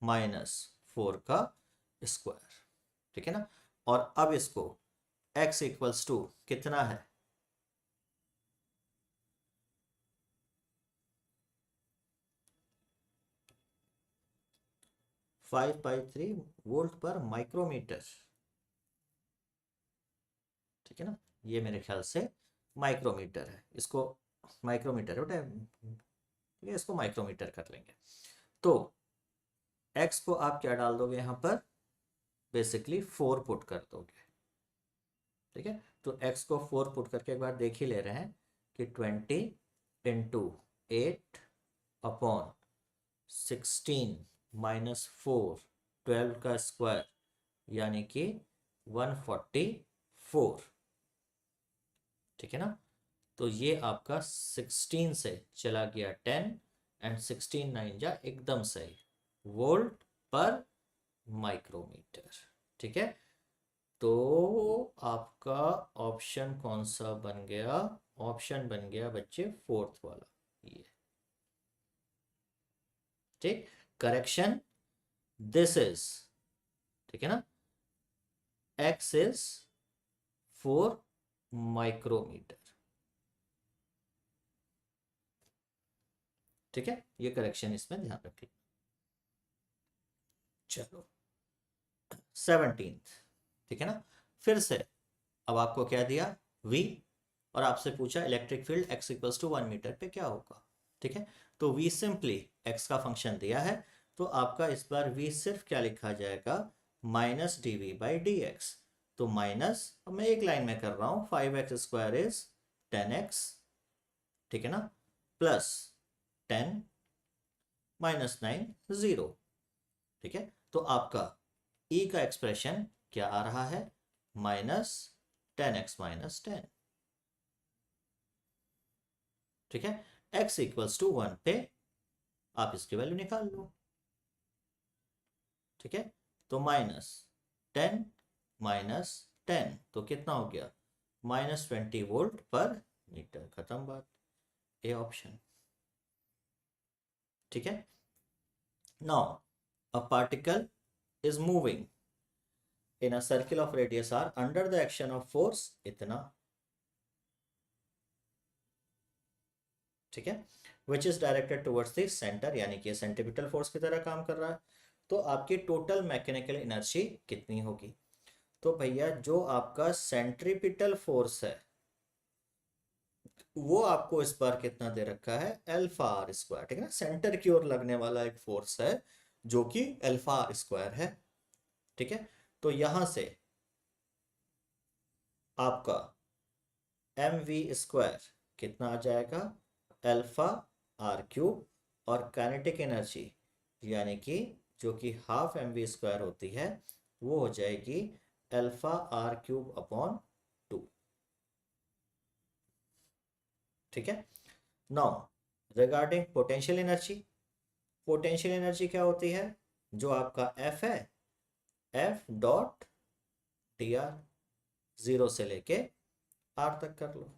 [SPEAKER 1] -4 का स्क्वायर। ठीक है ना? और अब इसको x इक्वल्स टू कितना है? 5/3 वोल्ट पर माइक्रोमीटर। ठीक है ना? ये मेरे ख्याल से माइक्रोमीटर है, इसको माइक्रोमीटर है बेटा। ठीक है, इसको माइक्रोमीटर कर लेंगे। तो x को आप क्या डाल दोगे यहाँ पर? बेसिकली 4 पुट कर दोगे। ठीक है, तो x को 4 पुट करके एक बार देख ही ले रहे हैं कि 20 इंटू 8 अपॉन 16 -4, 12 का स्क्वायर, यानी कि 144। ठीक है ना? तो ये आपका 16 से चला गया 10, एंड 16 9 जा एकदम सही, वोल्ट पर माइक्रोमीटर। ठीक है, तो आपका ऑप्शन कौन सा बन गया? ऑप्शन बन गया बच्चे फोर्थ वाला, ये। ठीक, करेक्शन, दिस इज, ठीक है ना, x इज 4 माइक्रोमीटर। ठीक है, ये करेक्शन इसमें ध्यान रखिए। चलो 17। ठीक है ना? फिर से अब आपको क्या दिया? v, और आपसे पूछा electric field x equals to 1 meter पे क्या होगा। ठीक है, तो v सिंपली x का फंक्शन दिया है, तो आपका इस बार v सिर्फ क्या लिखा जाएगा? -dv/dx। तो माइनस, अब मैं एक लाइन में कर रहा हूं, 5x² इज 10x। ठीक है ना? प्लस 10 -9 0। ठीक है, तो आपका e का एक्सप्रेशन क्या आ रहा है? -10x - 10। ठीक है, x इक्वल्स टू 1 पे आप इसकी वैल्यू निकाल लो। ठीक है, तो -10 -10 तो कितना हो गया? -20 वोल्ट पर मीटर। खत्म बात, ए ऑप्शन। ठीक है, now a particle is moving in a circle of radius r under the action of force इतना। ठीक है, which is directed towards the center, यानी कि सेंट्रीपिटल फोर्स की तरह काम कर रहा है। तो आपकी टोटल मैकेनिकल एनर्जी कितनी होगी? तो भैया जो आपका सेंट्रीपिटल फोर्स है वो आपको इस बार कितना दे रखा है? α r²। ठीक है ना, सेंटर की ओर लगने वाला एक फोर्स है जो कि α r² है। ठीक है, तो यहां से आपका mv² कितना आ जाएगा? α r³ और काइनेटिक एनर्जी यानी कि जो कि हाफ mv² होती है वो हो जाएगी α r³/2। ठीक है, now regarding potential energy, potential energy क्या होती है? जो आपका F है, F.dr, 0 से लेके r तक कर लो।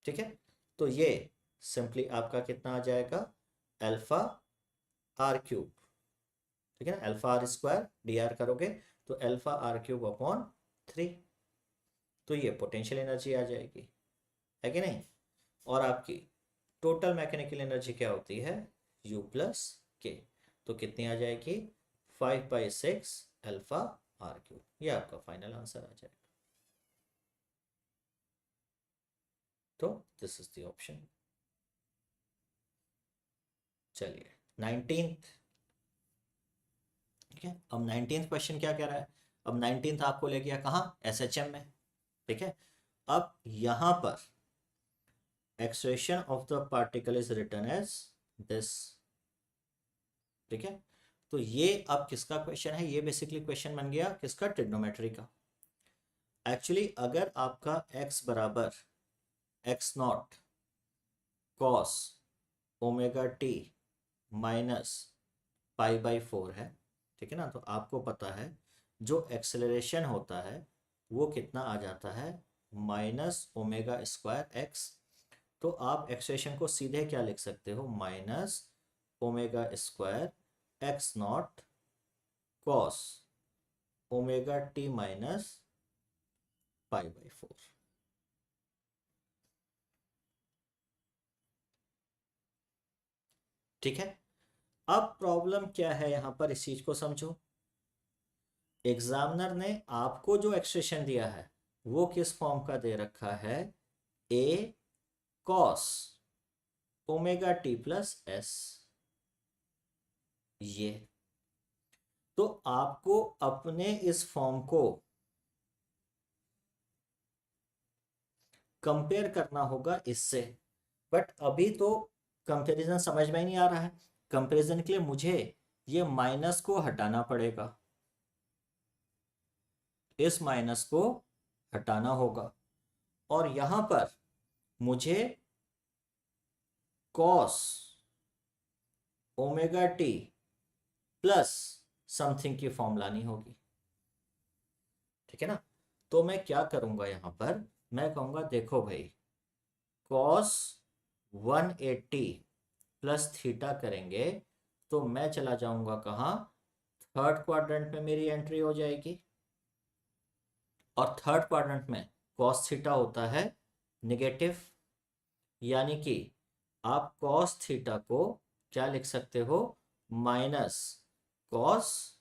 [SPEAKER 1] ठीक है, तो ये सिंपली आपका कितना आ जाएगा? α r³। ठीक है ना, α r² dr करोगे तो α r³/3। तो ये पोटेंशियल एनर्जी आ जाएगी, है कि नहीं। और आपकी टोटल मैकेनिकल एनर्जी क्या होती है, U प्लस के, तो कितनी आ जाएगी 5/6 अल्फा आर क्यूब। ये आपका फाइनल आंसर आ जाएगा। तो दिस इज द ऑप्शन। चलिए 19th, ठीक है। अब 19th क्वेश्चन क्या कह रहा है, अब 19th आपको ले गया कहाँ, SHM में, ठीक है। अब यहां पर acceleration of the particle is written as this, ठीक है। तो ये अब किसका क्वेश्चन है, ये बेसिकली क्वेश्चन बन गया किसका, ट्रिग्नोमेट्री का। एक्चुअली अगर आपका x बराबर x0 cos omega T minus π/4 है, ठीक है ना, तो आपको पता है जो एक्सेलरेशन होता है वो कितना आ जाता है, -ω²x। तो आप एक्सप्रेशन को सीधे क्या लिख सकते हो, -ω²x0 cos omega T minus π/4। ठीक है। अब प्रॉब्लम क्या है यहां पर, इस चीज को समझो। एग्जामिनर ने आपको जो एक्सप्रेशन दिया है वो किस फॉर्म का दे रखा है, a cos omega T plus S, ये। तो आपको अपने इस फॉर्म को कंपेयर करना होगा इससे, बट अभी तो कंपैरिजन समझ में ही नहीं आ रहा है। कंपैरिजन के लिए मुझे ये माइनस को हटाना पड़ेगा, इस माइनस को हटाना होगा, और यहां पर मुझे cos omega T plus something की फॉर्म लानी होगी, ठीक है ना। तो मैं क्या करूंगा यहां पर, मैं कहूंगा देखो भाई, कॉस 180 प्लस थीटा करेंगे तो मैं चला जाऊंगा कहाँ, थर्ड क्वाड्रेंट में मेरी एंट्री हो जाएगी। और थर्ड क्वाड्रेंट में कॉस थीटा होता है नेगेटिव, यानी कि आप कॉस थीटा को क्या लिख सकते हो, माइनस कॉस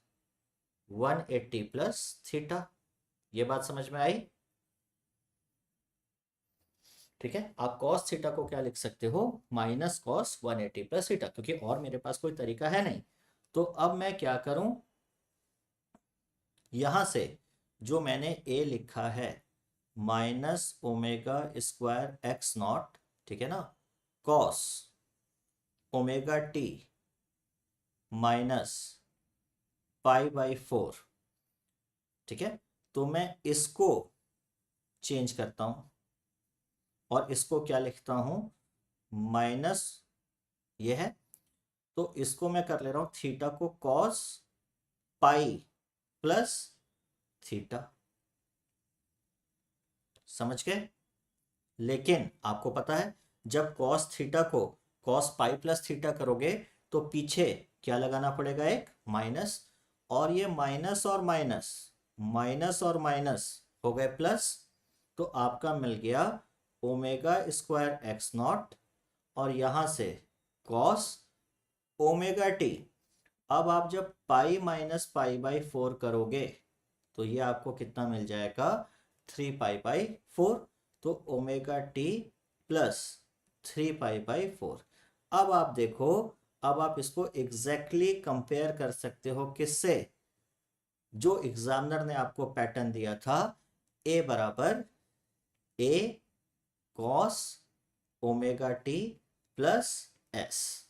[SPEAKER 1] 180 प्लस थीटा। ये बात समझ में आई, ठीक है। आप कॉस थीटा को क्या लिख सकते हो, माइनस कॉस 180 प्लस थीटा, क्योंकि और मेरे पास कोई तरीका है नहीं। तो अब मैं क्या करूं, यहां से जो मैंने a लिखा है -ω²x0, ठीक है ना, कॉस ओमेगा टी माइनस π/4, ठीक है। तो मैं इसको चेंज करता हूं और इसको क्या लिखता हूं, माइनस, ये है, तो इसको मैं कर ले रहा हूं थीटा को कॉस पाई प्लस थीटा, समझ गए। लेकिन आपको पता है जब कॉस थीटा को कॉस पाई प्लस थीटा करोगे तो पीछे क्या लगाना पड़ेगा, एक माइनस, और ये माइनस और माइनस, माइनस और माइनस हो गए प्लस, तो आपका मिल गया ω²x0, और यहां से कॉस ओमेगा टी। अब आप जब π-π/4 करोगे तो ये आपको कितना मिल जाएगा, 3π/4, तो ओमेगा टी प्लस 3π/4। अब आप देखो, अब आप इसको एग्जैक्टली कंपेयर कर सकते हो किससे, जो एग्जामिनर ने आपको पैटर्न दिया था, a बराबर a cos omega T plus S,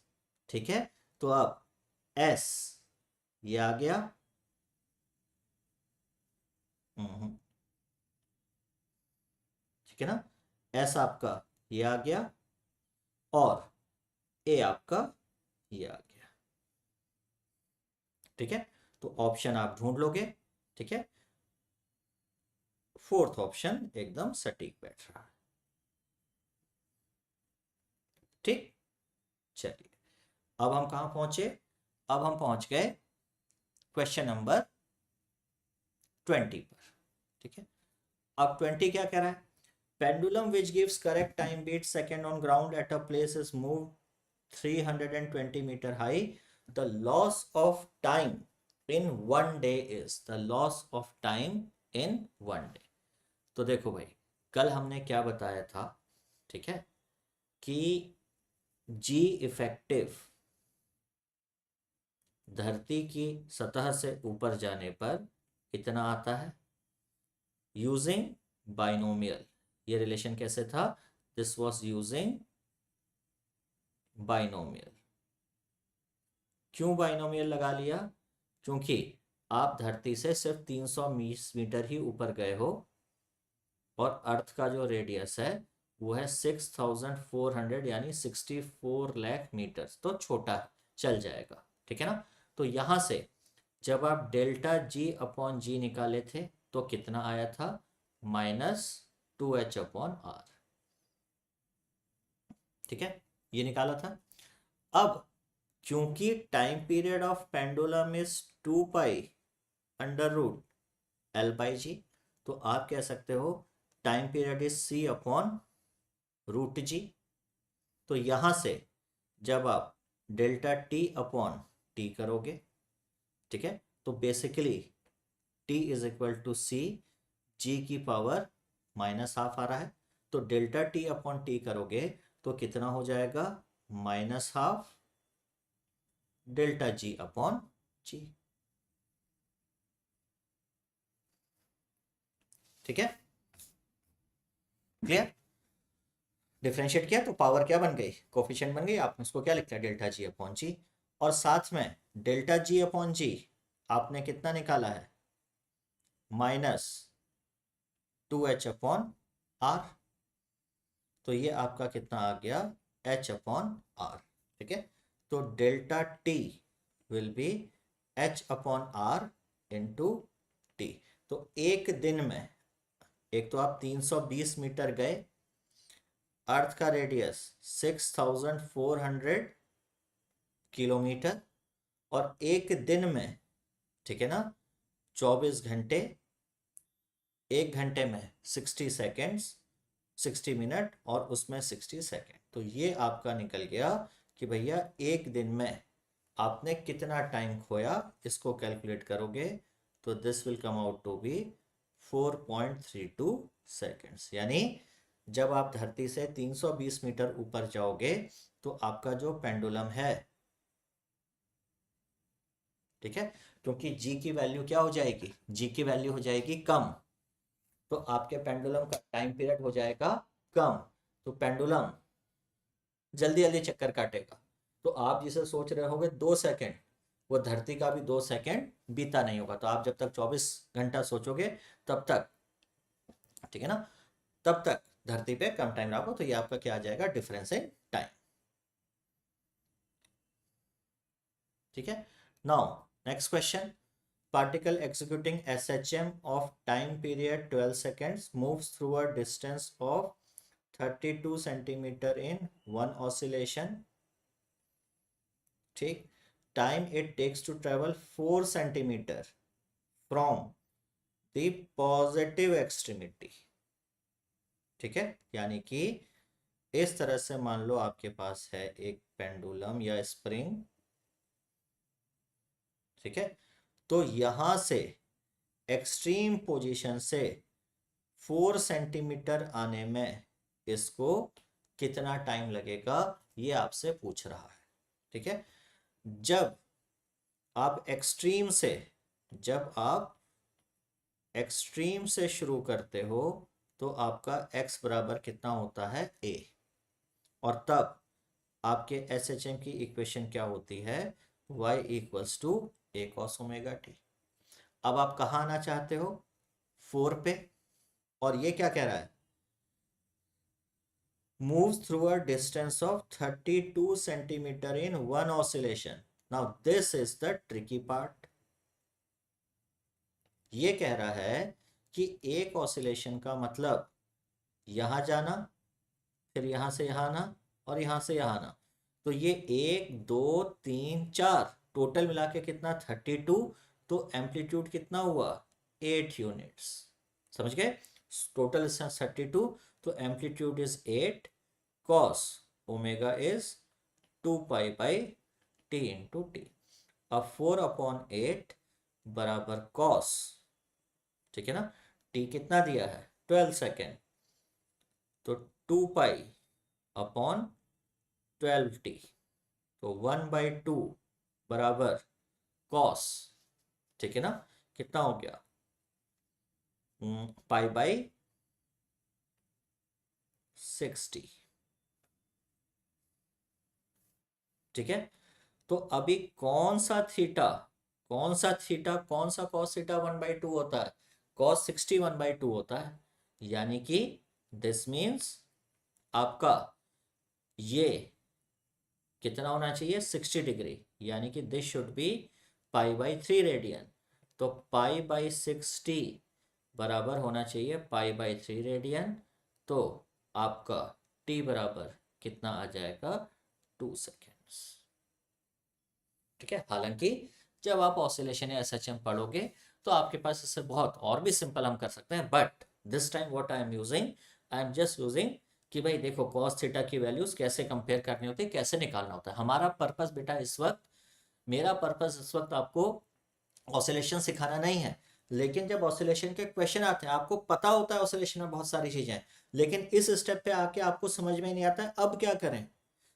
[SPEAKER 1] ठीक है। तो अब s ये आ गया, ठीक है ना, s आपका ये आ गया, और a आपका ये आ गया, ठीक है। तो ऑप्शन आप ढूंढ लोगे, ठीक है। फोर्थ ऑप्शन एकदम सटीक बैठ रहा है, ठीक। चलिए अब हम कहां पहुंचे, अब हम पहुंच गए क्वेश्चन नंबर 20 पर, ठीक है। अब 20 क्या कह रहा है, pendulum which gives correct time beat second on ground at a place is move 320 metre high, the loss of time in 1 day is, the loss of time in 1 day. तो देखो भाई, कल हमने क्या बताया था, ठीक है, कि जी इफेक्टिव धरती की सतह से ऊपर जाने पर कितना आता है, यूजिंग बाइनोमियल। ये रिलेशन कैसे था, दिस वाज यूजिंग बाइनोमियल। क्यों बाइनोमियल लगा लिया, क्योंकि आप धरती से सिर्फ 320 मीटर ही ऊपर गए हो और अर्थ का जो रेडियस है वो है 6400 यानी 64 लाख मीटर, तो छोटा चल जाएगा, ठीक है ना। तो यहां से जब आप डेल्टा जी अपॉन जी निकाले थे तो कितना आया था, -2h/r, ठीक है, ये निकाला था। अब क्योंकि time period of pendulum is 2 pi under root L/g, तो आप कह सकते हो टाइम पीरियड इज c/√g। तो यहां से जब आप डेल्टा t अपॉन टी करोगे, ठीक है, तो basically t is equal to C G की पावर -12 आ रहा है, तो डेल्टा t अपॉन टी करोगे तो कितना हो जाएगा, -12 डेल्टा जी अपॉन जी, ठीक है, क्लियर। डिफरेंशिएट किया तो पावर क्या बन गई, कोफिशिएंट बन गई, आपने उसको क्या लिखा, डेल्टा जी अपॉन जी, और साथ में डेल्टा जी अपॉन जी आपने कितना निकाला है, -2h/r, तो ये आपका कितना आ गया, h/r, ठीक है। तो delta T will be h/r into T. तो एक दिन में, एक तो आप 320 मीटर गए, अर्थ का रेडियस 6400 किलोमीटर, और एक दिन में, ठीक है ना, 24 घंटे, एक घंटे में 60 सेकेंड्स, 60 मिनट और उसमें 60 सेकेंड, तो ये आपका निकल गया कि भैया एक दिन में आपने कितना टाइम खोया, इसको कैलकुलेट करोगे तो this will come out to be 4.32 seconds. यानी जब आप धरती से 320 मीटर ऊपर जाओगे तो आपका जो पेंडुलम है, ठीक है, क्योंकि जी की वैल्यू क्या हो जाएगी, जी की वैल्यू हो जाएगी कम, तो आपके पेंडुलम का टाइम पीरियड हो जाएगा कम, तो पेंडुलम जल्दी जल्दी चक्कर काटेगा। तो आप जिसे सोच रहे होगे 2 सेकेंड, वो धरती का भी 2 सेकेंड बीता नहीं होगा, तो आप जब तक 24 घंटा सोचोगे तब तक, ठीक है ना, तब तक धरती पे कम टाइम रहा, तो ये आपका क्या आ जाएगा, डिफरेंस इन टाइम, ठीक है। Now next question, particle executing SHM of time period 12 seconds moves through a distance of 32 centimeter in one oscillation, ठीक, time it takes to travel 4 centimeter from the positive extremity, ठीक है। यानी कि इस तरह से मान लो आपके पास है एक पेंडुलम या स्प्रिंग, ठीक है, तो यहां से एक्सट्रीम पोजीशन से 4 सेंटीमीटर आने में इसको कितना टाइम लगेगा, ये आपसे पूछ रहा है, ठीक है। जब आप एक्सट्रीम से, जब आप एक्सट्रीम से शुरू करते हो तो आपका x बराबर कितना होता है, a, और तब आपके SHM की इक्वेशन क्या होती है, y equals to a cos omega t। अब आप कहाँ आना चाहते हो, 4 पे, और ये क्या कह रहा है, moves through a distance of 32 centimeter in one oscillation। Now this is the tricky part। ये कह रहा है कि एक ऑसिलेशन का मतलब यहां जाना, फिर यहां से यहां आना, और यहां से यहां आना, तो ये 1 2 3 4 टोटल मिला के कितना, 32, तो एम्पलीट्यूड कितना हुआ, 8 यूनिट्स, समझ गए। टोटल इज 32, तो amplitude is 8, cos omega is 2 pi into T. अब 4/8 बराबर कॉस, ठीक है ना, टी कितना दिया है 12 सेकेंड, तो 2 पाई/12 टी, तो 1/2 बराबर कॉस, ठीक है ना, कितना हो गया पाई/60, ठीक है। तो अभी कौन सा कॉस थीटा 1/2 होता है, कॉस 60 1/2 होता है, यानी कि दिस मीन्स आपका ये कितना होना चाहिए 60 डिग्री, यानी कि दिस शुड बी पाई/3 रेडियन, तो पाई/60 बराबर होना चाहिए पाई/3 रेडियन, तो आपका टी बराबर कितना आ जाएगा 2 सेकेंड्स, ठीक है। हालांकि जब आप ऑसिलेशन या एसएचएम पढ़ोगे तो आपके पास इससे बहुत और भी सिंपल हम कर सकते हैं, but this time what I am just using कि भाई देखो कॉस थीटा की वैल्यूज कैसे कंपेयर करनी होती है, कैसे निकालना होता है। हमारा पर्पस बेटा इस वक्त, मेरा पर्पस इस वक्त आपको ऑसिलेशन सिखाना नहीं है, लेकिन जब ऑसिलेशन के क्वेश्चन आते हैं आपको पता होता है ऑसिलेशन में बहुत सारी चीजें, लेकिन इस स्टेप पे आके आपको समझ में नहीं आता है अब क्या करें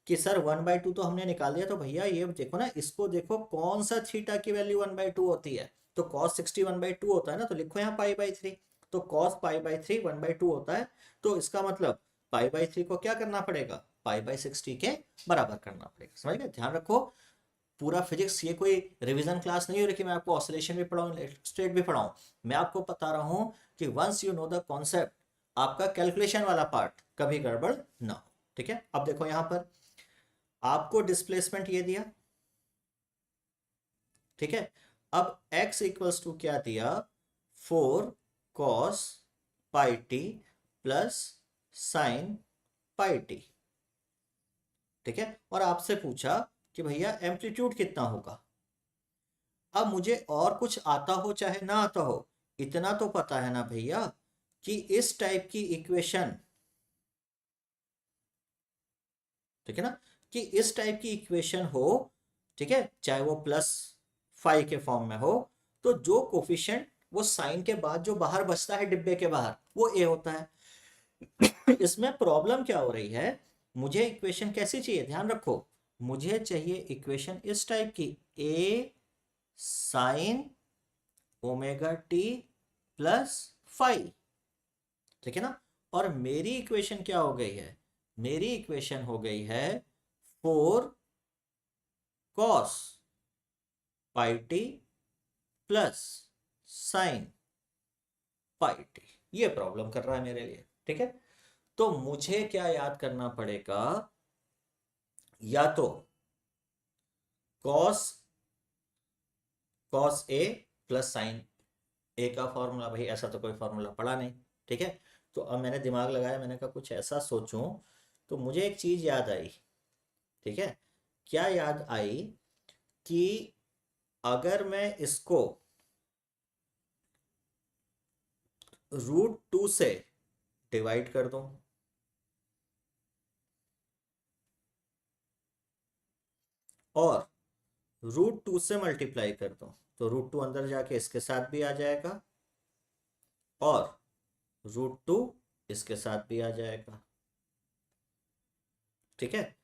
[SPEAKER 1] कि सर 1/2 तो हमने निकाल दिया, तो भैया ये देखो ना, इसको देखो कौन सा थीटा की वैल्यू 1/2 होती है, तो cos 60 1/2 होता है ना, तो लिखो यहाँ पाई/3, तो cos पाई/3 1/2 होता है, तो इसका मतलब पाई/3 को क्या करना पड़ेगा पाई/60 के बराबर करना पड़ेगा। समझ गए, ध्यान रखो पूरा फिजिक्स ये कोई रिवीजन क्लास नहीं हो रही कि मैं आपको ऑसिलेशन भी पढ़ाऊं स्टेट भी पढ़ाऊं, मैं आपको बता रहा हूं कि once you know the concept आपका कैलकुलेशन वाला पार्ट कभी गड़बड़ ना हो, ठीक है। अब देखो यहां पर आपको डिस्प्लेसमेंट ये दिया, ठीक है। अब x इक्वल्स टू क्या दिया 4 cos pi T plus sine pi T, ठीक है। और आपसे पूछा कि भैया एम्पलीट्यूड कितना होगा। अब मुझे और कुछ आता हो चाहे ना आता हो, इतना तो पता है ना भैया कि इस टाइप की इक्वेशन, ठीक है ना, कि इस टाइप की इक्वेशन हो, ठीक है, चाहे वो +5 के फॉर्म में हो, तो जो कोफिशिएंट वो साइन के बाद जो बाहर बचता है डिब्बे के बाहर वो ए होता है। इसमें प्रॉब्लम क्या हो रही है, मुझे इक्वेशन कैसी चाहिए ध्यान रखो, मुझे चाहिए इक्वेशन इस टाइप की A sine omega T plus five, ठीक है ना। और मेरी इक्वेशन क्या हो गई है, मेरी इक्वेशन हो गई है 4 cos pi T plus sine pi T, ये प्रॉब्लम कर रहा है मेरे लिए, ठीक है। तो मुझे क्या याद करना पड़ेगा, या तो cos cos A plus sign ए का फॉर्मूला, भाई ऐसा तो कोई फॉर्मूला पड़ा नहीं, ठीक है। तो अब मैंने दिमाग लगाया, मैंने कहा कुछ ऐसा सोचूं, तो मुझे एक चीज याद आई, ठीक है। क्या याद आई कि अगर मैं इसको √2 से डिवाइड कर दूं और √2 से मल्टीप्लाई कर दूं, तो √2 अंदर जाके इसके साथ भी आ जाएगा और √2 इसके साथ भी आ जाएगा, ठीक है।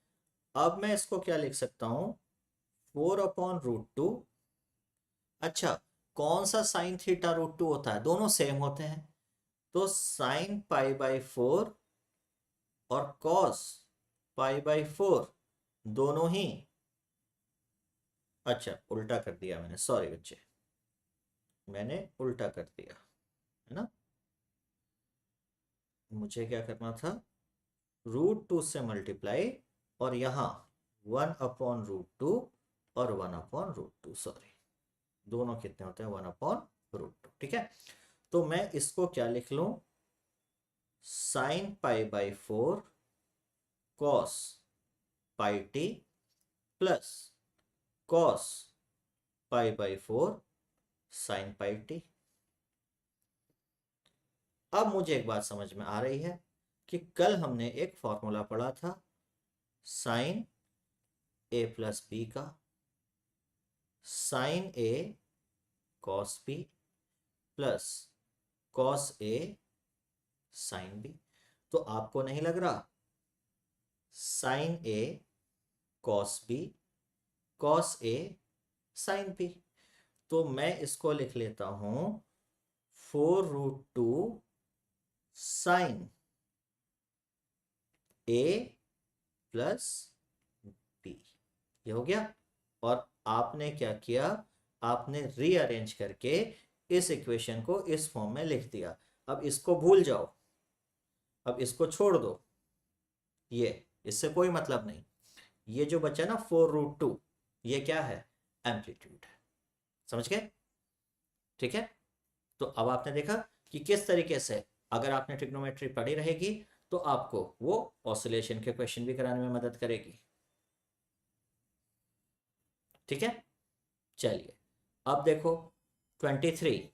[SPEAKER 1] अब मैं इसको क्या लिख सकता हूं 4/√2, अच्छा कौन सा साइन थीटा √2 होता है, दोनों सेम होते हैं, तो साइन पाई/4 और कॉस पाई/4 दोनों ही, अच्छा उल्टा कर दिया मैंने, सॉरी बच्चे, मैंने उल्टा कर दिया है ना, मुझे क्या करना था √2 से मल्टीप्लाई और यहाँ 1/√2 और 1/√2, सॉरी दोनों कितने होते हैं 1/√2, ठीक है। तो मैं इसको क्या लिख लूं साइन पाई/4 cos pi T plus cos पाई/4 साइन पाई टी। अब मुझे एक बात समझ में आ रही है कि कल हमने एक फॉर्मूला पढ़ा था साइन ए प्लस बी का, sign A cos B plus cos A sine B. तो आपको नहीं लग रहा sign A cos B cos A sine B, तो मैं इसको लिख लेता हूं 4√2 साइन ए प्लस बी। ये हो गया। और आपने क्या किया, आपने रीअरेंज करके इस इक्वेशन को इस फॉर्म में लिख दिया। अब इसको भूल जाओ, अब इसको छोड़ दो, ये इससे कोई मतलब नहीं। ये जो बचा ना 4√2, ये क्या है, एम्पलीट्यूड है। समझ गए? ठीक है। तो अब आपने देखा कि किस तरीके से अगर आपने ट्रिग्नोमेट्री पढ़ी रहेगी तो आपको वो ऑसिलेशन के क्वेश्चन भी कराने में मदद करेगी। ठीक है, चलिए अब देखो 23।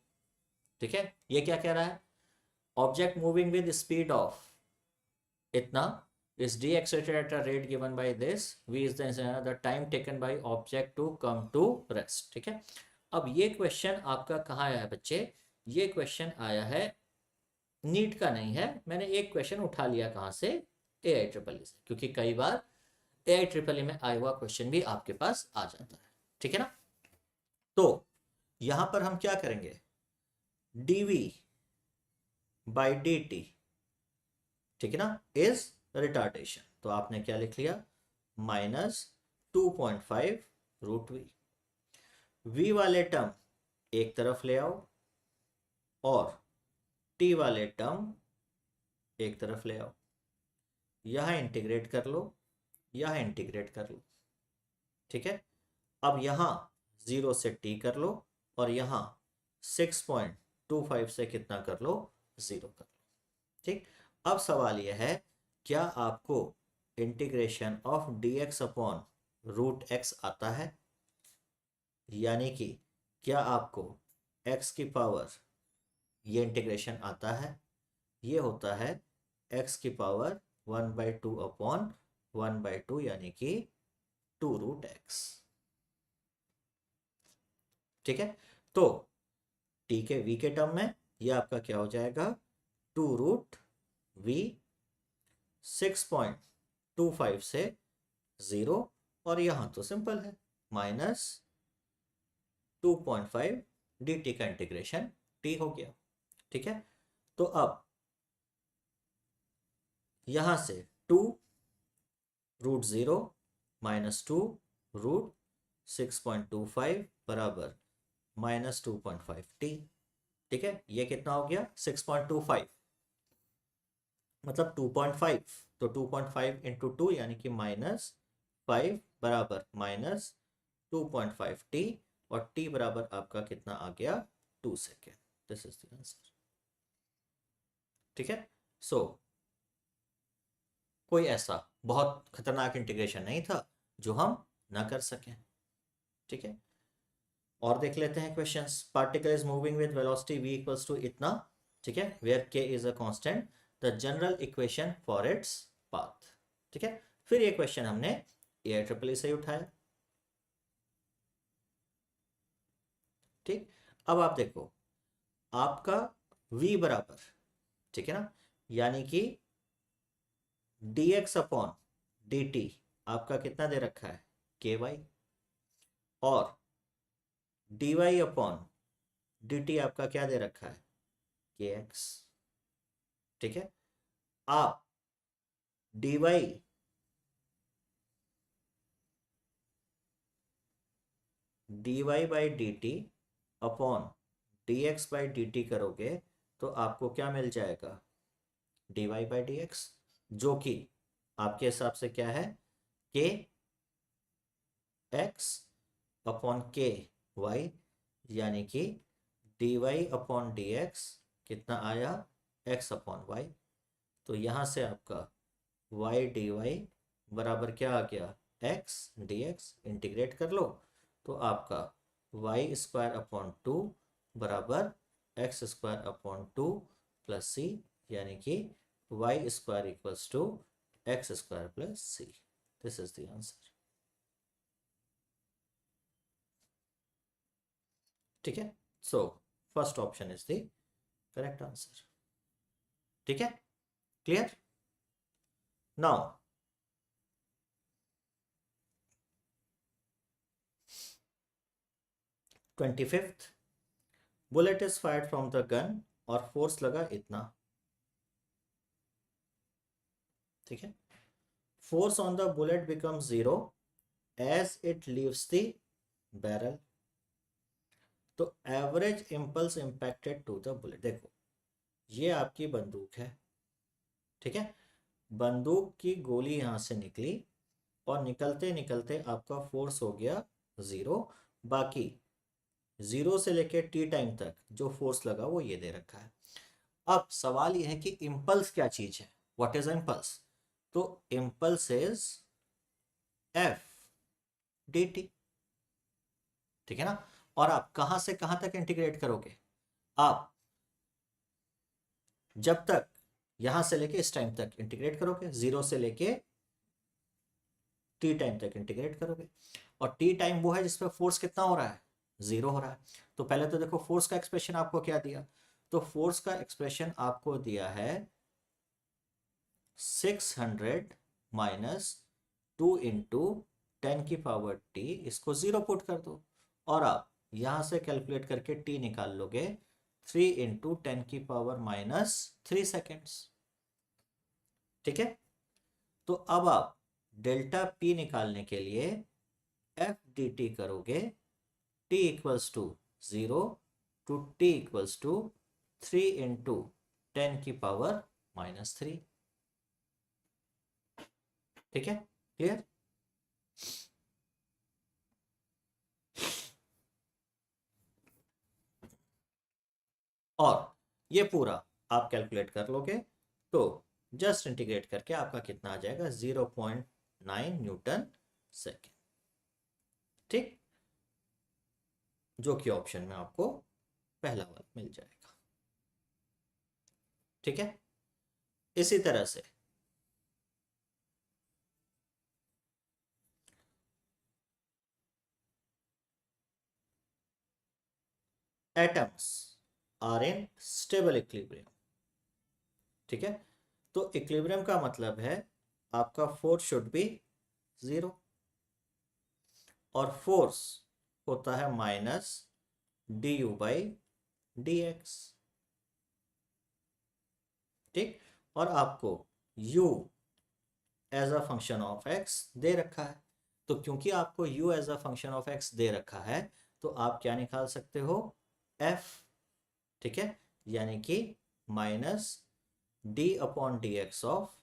[SPEAKER 1] ठीक है, ये क्या कह रहा है, object moving with speed of इतना is de-accelerated at a rate given by this, v is the time taken by object to come to rest। ठीक है, अब ये क्वेश्चन आपका कहाँ आया है बच्चे, ये क्वेश्चन आया है नीट का नहीं है, मैंने एक क्वेश्चन उठा लिया कहाँ से, AIEEE से, क्योंकि कई बार AIEEE में आया हुआ क्वेश्चन भी आपके पास आ जाता है। ठीक है ना, तो यहां पर हम क्या करेंगे, dv बाई dt, ठीक है ना, इज रिटार्डेशन। तो आपने क्या लिख लिया, -2.5√v। v वाले टर्म एक तरफ ले आओ और t वाले टर्म एक तरफ ले आओ, यहां इंटीग्रेट कर लो, यहां इंटीग्रेट कर लो। ठीक है, अब यहां 0 से t कर लो और यहां 6.25 से कितना कर लो, 0 कर लो। ठीक, अब सवाल यह है क्या आपको integration of dx upon √x आता है, यानी कि क्या आपको x की पावर ये इंटीग्रेशन आता है, ये होता है x की पावर 1/2 अपॉन 1/2 यानी कि 2√x। ठीक है, तो t के v के टर्म में ये आपका क्या हो जाएगा, 2√v 6.25 से 0 और यहां तो सिंपल है -2.5 dt का इंटीग्रेशन t हो गया। ठीक है, तो अब यहां से 2√0 -2√6.25 बराबर -2.5t। ठीक है, ये कितना हो गया, 6.25 मतलब 2.5, तो 2.5 इंटू 2 यानी कि -5 बराबर -2.5t और t बराबर आपका कितना आ गया, 2 second. This is the answer. ठीक है, सो कोई ऐसा बहुत खतरनाक इंटीग्रेशन नहीं था जो हम ना कर सकें। ठीक है, और देख लेते हैं questions. Particle is moving with velocity v equals to इतना, ठीक है, where k is a constant, the general equation for its path. ठीक है, फिर ये क्वेश्चन हमने AIEEE से ही उठाया। ठीक, अब आप देखो आपका v बराबर, ठीक है ना, यानी कि dx अपॉन dt आपका कितना दे रखा है, ky, और dy अपॉन dt आपका क्या दे रखा है, kx। ठीक है, आप dy by dt upon dx by dt करोगे तो आपको क्या मिल जाएगा, dy बाई dx, जो कि आपके हिसाब से क्या है, k x upon k y, यानी कि dy अपॉन dx कितना आया, x अपॉन y। तो यहां से आपका y dy बराबर क्या आ गया, x dx, इंटीग्रेट कर लो तो आपका y² अपॉन 2 बराबर x² अपॉन 2 प्लस सी, यानी कि Y square equals to X square plus C. This is the answer. ठीक है, so first option is the correct answer. ठीक है, clear. Now 25th, bullet is fired from the gun और force लगा इतना। ठीक है, force on the bullet becomes 0 as it leaves the barrel. तो average impulse impacted to the bullet, देखो ये आपकी बंदूक है। ठीक है, बंदूक की गोली यहां से निकली और निकलते निकलते आपका फोर्स हो गया 0। बाकी 0 से लेके टी टाइम तक जो फोर्स लगा वो ये दे रखा है। अब सवाल ये है कि इम्पल्स क्या चीज है, व्हाट इज इम्पल्स। तो impulse is F D T. ठीक है ना, और आप कहां से कहां तक इंटीग्रेट करोगे, आप जब तक यहां से लेके इस टाइम तक इंटीग्रेट करोगे, 0 से लेके टी टाइम तक इंटीग्रेट करोगे। और टी टाइम वो है जिसपे फोर्स कितना हो रहा है, 0 हो रहा है। तो पहले तो देखो फोर्स का एक्सप्रेशन आपको क्या दिया, तो फोर्स का एक्सप्रेशन आपको दिया है 600 माइनस 2 इंटू 10⁻t, इसको 0 पुट कर दो और आप यहां से कैलकुलेट करके t निकाल लोगे 3 इंटू 10⁻³ सेकेंड्स। ठीक है, तो अब आप डेल्टा p निकालने के लिए एफ डी टी करोगे, t equals to 0 to t equals to 3 into 10⁻³ ठीक है, क्लियर। और ये पूरा आप कैलकुलेट कर लोगे तो जस्ट इंटीग्रेट करके आपका कितना आ जाएगा, 0.9 न्यूटन सेकेंड। ठीक, जो कि ऑप्शन में आपको पहला वाला मिल जाएगा। ठीक है, इसी तरह से atoms are in stable equilibrium. ठीक है, तो इक्विलिब्रियम का मतलब है आपका फोर्स शुड बी 0 और फोर्स होता है minus D U by D X. ठीक, और आपको u as a function of x दे रखा है, तो क्योंकि आपको u as a function of x दे रखा है तो आप क्या निकाल सकते हो, f। ठीक है, यानी कि minus D upon D x of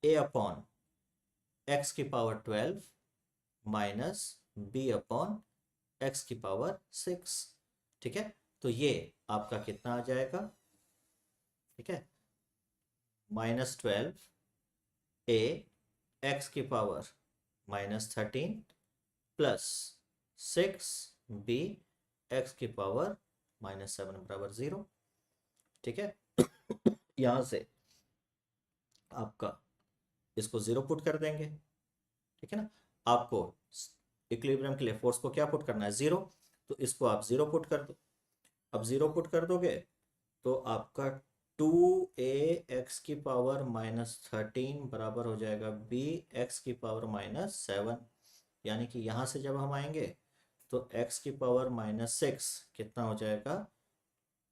[SPEAKER 1] a upon X की power 12 minus b upon X की पावर 6। ठीक है, तो ये आपका कितना आ जाएगा, ठीक है, -12 a एक्स की पावर -13 प्लस 6 b एक्स की पावर -7 बराबर 0। ठीक है, यहां से आपका इसको 0 पुट कर देंगे। ठीक है ना, आपको इक्विलिब्रियम के लिए फोर्स को क्या पुट करना है, 0, तो इसको आप 0 पुट कर दो। अब 0 पुट कर दोगे तो आपका 2a एक्स की पावर -13 बराबर हो जाएगा b एक्स की पावर -7। यानी कि यहां से जब हम आएंगे तो x की पावर -6 कितना हो जाएगा,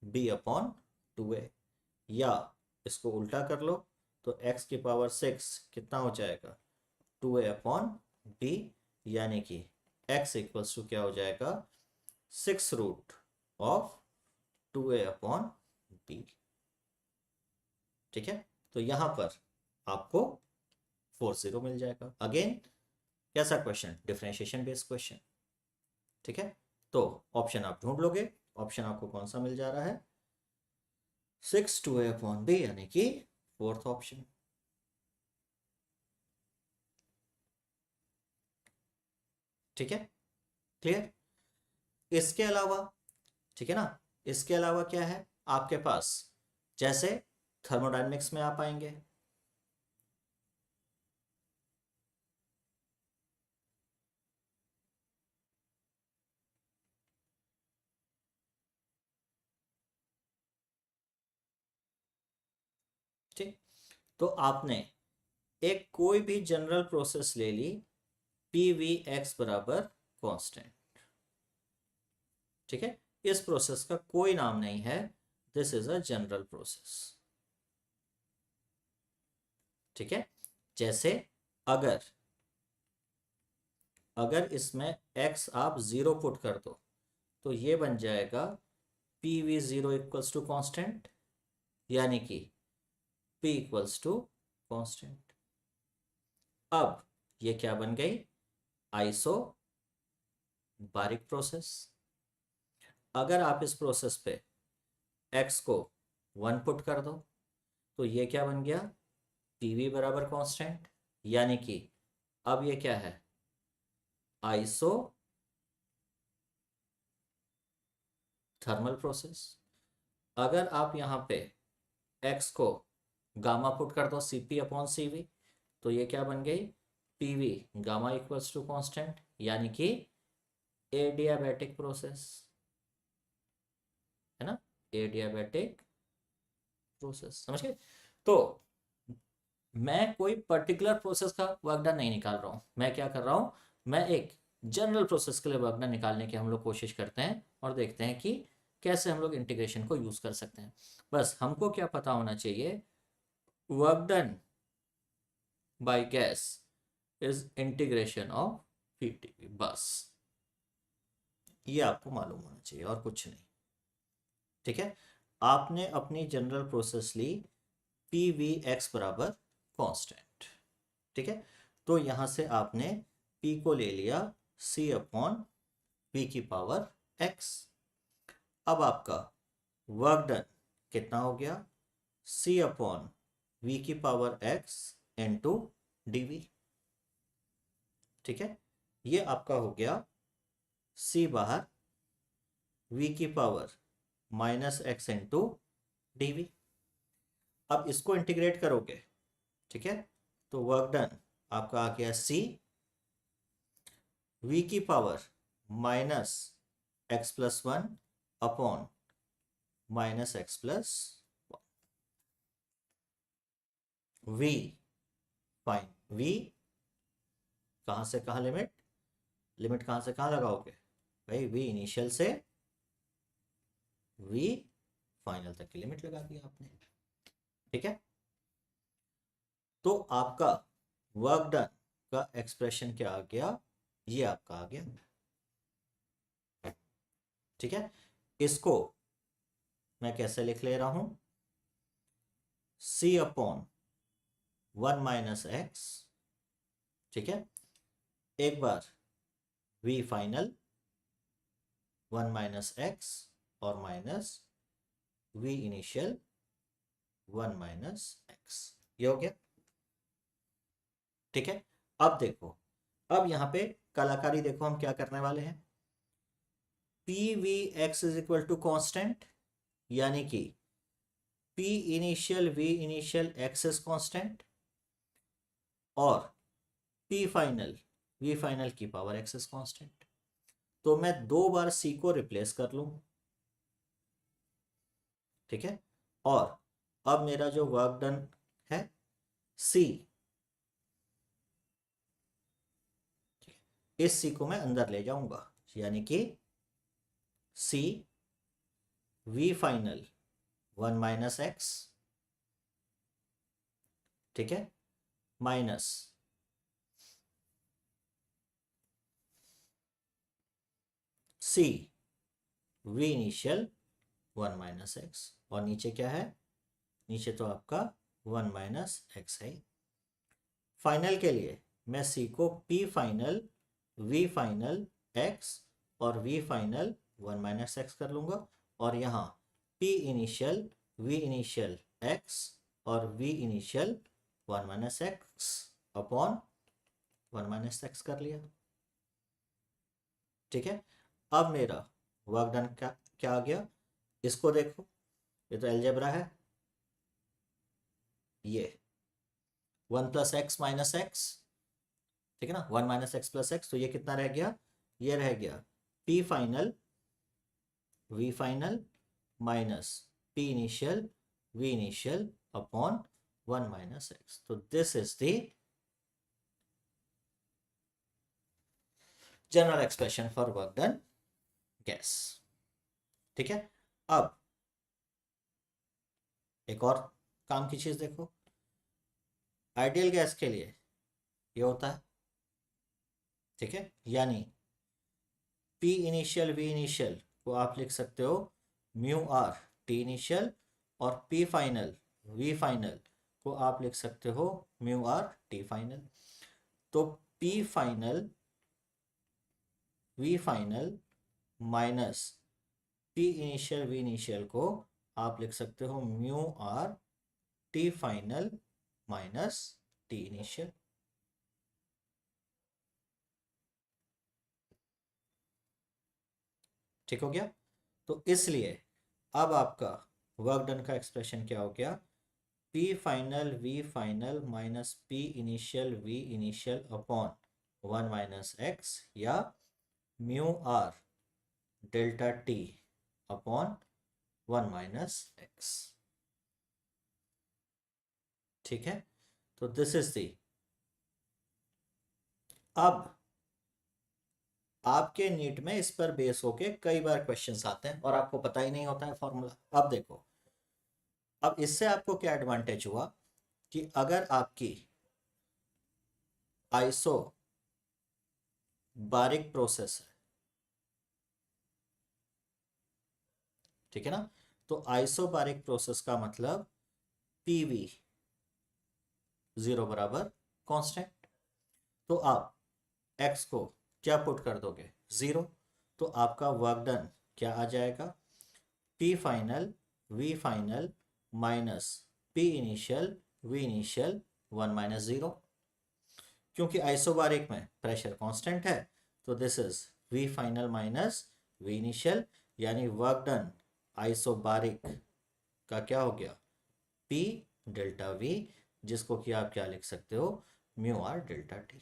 [SPEAKER 1] b अपॉन 2a। या इसको उल्टा कर लो तो x की पावर 6 कितना हो जाएगा, 2a अपॉन b। यानी कि x इक्वल्स टू क्या हो जाएगा, 6 root of 2a upon b। ठीक है, तो यहां पर आपको 4 0 मिल जाएगा। अगेन कैसा क्वेश्चन, डिफरेंशिएशन बेस्ड क्वेश्चन। ठीक है, तो ऑप्शन आप ढूंढ लोगे, ऑप्शन आपको कौन सा मिल जा रहा है, 6 2a अपॉन b, यानी कि फोर्थ ऑप्शन। ठीक है, क्लियर। इसके अलावा, ठीक है ना, इसके अलावा क्या है आपके पास, जैसे थर्मोडायनेमिक्स में आप आएंगे, ठीक। तो आपने एक कोई भी जनरल प्रोसेस ले ली, पी वी एक्स बराबर कांस्टेंट, ठीक है। इस प्रोसेस का कोई नाम नहीं है, this is a general process, ठीक है। जैसे अगर अगर इसमें x आप 0 पुट कर दो तो ये बन जाएगा P V zero equals to constant, यानी कि p इक्वल्स टू कॉन्स्टेंट। अब ये क्या बन गई, आइसो बारिक प्रोसेस। अगर आप इस प्रोसेस पे x को 1 पुट कर दो तो ये क्या बन गया, पी वी बराबर कॉन्स्टेंट, यानी कि अब ये क्या है, आइसो थर्मल प्रोसेस। अगर आप यहाँ पे x को गामा पुट कर दो C P upon C V तो ये क्या बन गई, P V gamma equals to constant, यानी कि एडियाबैटिक प्रोसेस, है ना, एडियाबैटिक प्रोसेस, समझ गए। तो मैं कोई पर्टिकुलर प्रोसेस का वर्क डन नहीं निकाल रहा हूं, मैं क्या कर रहा हूं, मैं एक जनरल प्रोसेस के लिए वर्क डन निकालने की हम लोग कोशिश करते हैं और देखते हैं कि कैसे हम लोग इंटीग्रेशन को यूज कर सकते हैं। बस हमको क्या पता होना चाहिए, work done by gas is integration of PTV, बस ये आपको मालूम होना चाहिए और कुछ नहीं, ठीक है। आपने अपनी जनरल प्रोसेस ली पी वी एक्स बराबर कॉन्स्टेंट, ठीक है। तो यहां से आपने p को ले लिया c अपॉन वी की पावर x। अब आपका वर्क डन कितना हो गया, c अपॉन वी की power x into D V, ठीक है। ये आपका हो गया c बाहर, v की power minus X into D V. अब इसको इंटीग्रेट करोगे, ठीक है, तो वर्क डन आपका आ गया c v की power minus X plus one upon minus X plus V fine v कहाँ से कहाँ लिमिट, लिमिट कहाँ से कहाँ लगाओगे भाई, v इनिशियल से v फाइनल तक की लिमिट लगा दी आपने, ठीक है। तो आपका वर्क डन का एक्सप्रेशन क्या आ गया, ये आपका आ गया, ठीक है। इसको मैं कैसे लिख ले रहा हूं, c अपॉन 1 माइनस एक्स, ठीक है। एक बार v फाइनल 1 माइनस एक्स और minus v initial 1 minus x, ये हो गया, ठीक है। अब देखो, अब यहां पे कलाकारी देखो हम क्या करने वाले हैं, P V X is equal to constant, यानी कि p initial v initial x is constant और p फाइनल v फाइनल की पावर x इज कॉन्स्टेंट। तो मैं 2 बार c को रिप्लेस कर लूं, ठीक है। और अब मेरा जो वर्क डन है c, इस c को मैं अंदर ले जाऊंगा, यानी कि c v final 1 minus x, ठीक है, minus c v initial 1 minus x, और नीचे क्या है, नीचे तो आपका 1 माइनस एक्स है। फाइनल के लिए मैं c को p final v final x और v फाइनल 1 माइनस एक्स कर लूंगा, और यहाँ p initial v initial x और v initial 1 minus x upon 1 minus x कर लिया, ठीक है। अब मेरा वर्क डन क्या क्या आ गया, इसको देखो, ये तो अलजेब्रा है, ये 1 + x - x, ठीक है ना, 1 - x + x, तो ये कितना रह गया, ये रह गया P final V final minus P initial V initial upon 1 - x। तो this is the general expression for work done gas, ठीक है। अब एक और काम की चीज देखो, आइडियल गैस के लिए ये होता है, ठीक है, यानी P इनिशियल V इनिशियल को आप लिख सकते हो म्यू आर T इनिशियल, और P फाइनल V फाइनल को आप लिख सकते हो म्यू आर T फाइनल। तो P final V final minus P initial V initial को आप लिख सकते हो mu R T final minus T initial. ठीक हो गया। तो इसलिए अब आपका वर्क डन का एक्सप्रेशन क्या हो गया, P final V final minus P initial V initial upon 1 - x, या mu R delta T upon 1 - x, ठीक है। तो दिस इज दी, अब आपके नीट में इस पर बेस होके कई बार क्वेश्चंस आते हैं और आपको पता ही नहीं होता है फॉर्मूला। अब देखो, अब इससे आपको क्या एडवांटेज हुआ कि अगर आपकी आइसो बारिक प्रोसेस है, ठीक है ना, तो आइसो बारिक प्रोसेस का मतलब पीवी 0 बराबर कांस्टेंट। तो आप एक्स को क्या पुट कर दोगे, 0, तो आपका वर्क डन क्या आ जाएगा, P final V final minus P initial V initial 1 - 0, क्योंकि आइसोबारिक में प्रेशर कांस्टेंट है, तो this is V final minus V initial, यानी वर्क डन आइसोबारिक का क्या हो गया, P डेल्टा V, जिसको कि आप क्या लिख सकते हो, म्यू आर डेल्टा T।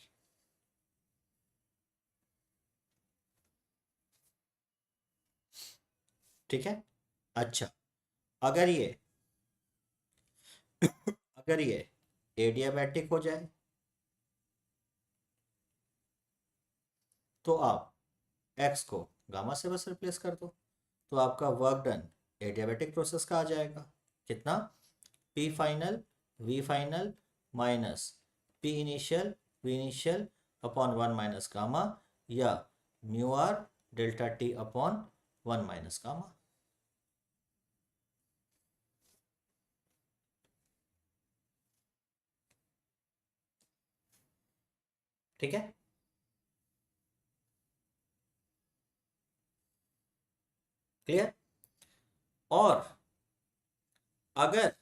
[SPEAKER 1] ठीक है। अच्छा, अगर ये अगर ये एडियाबैटिक हो जाए तो आप एक्स को गामा से बस रिप्लेस कर दो, तो आपका वर्क डन एडियाबैटिक प्रोसेस का आ जाएगा कितना, P final V final minus P initial V initial upon 1 - gamma, या mu R delta T upon 1 - gamma. ठीक है, क्लियर। और अगर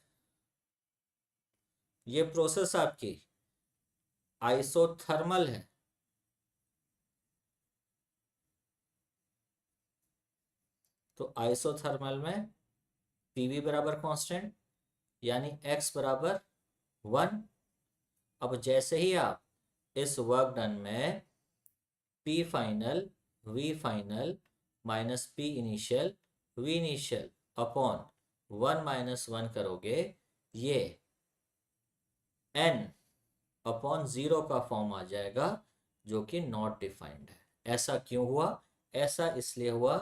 [SPEAKER 1] ये प्रोसेस आपकी आइसोथर्मल है, तो आइसोथर्मल में पीवी बराबर कांस्टेंट, यानी एक्स बराबर 1। अब जैसे ही आप इस वर्क डन में P final V final minus P initial V initial upon 1 - 1 करोगे, ये n अपॉन 0 का फॉर्म आ जाएगा, जो कि नॉट डिफाइंड है। ऐसा क्यों हुआ, ऐसा इसलिए हुआ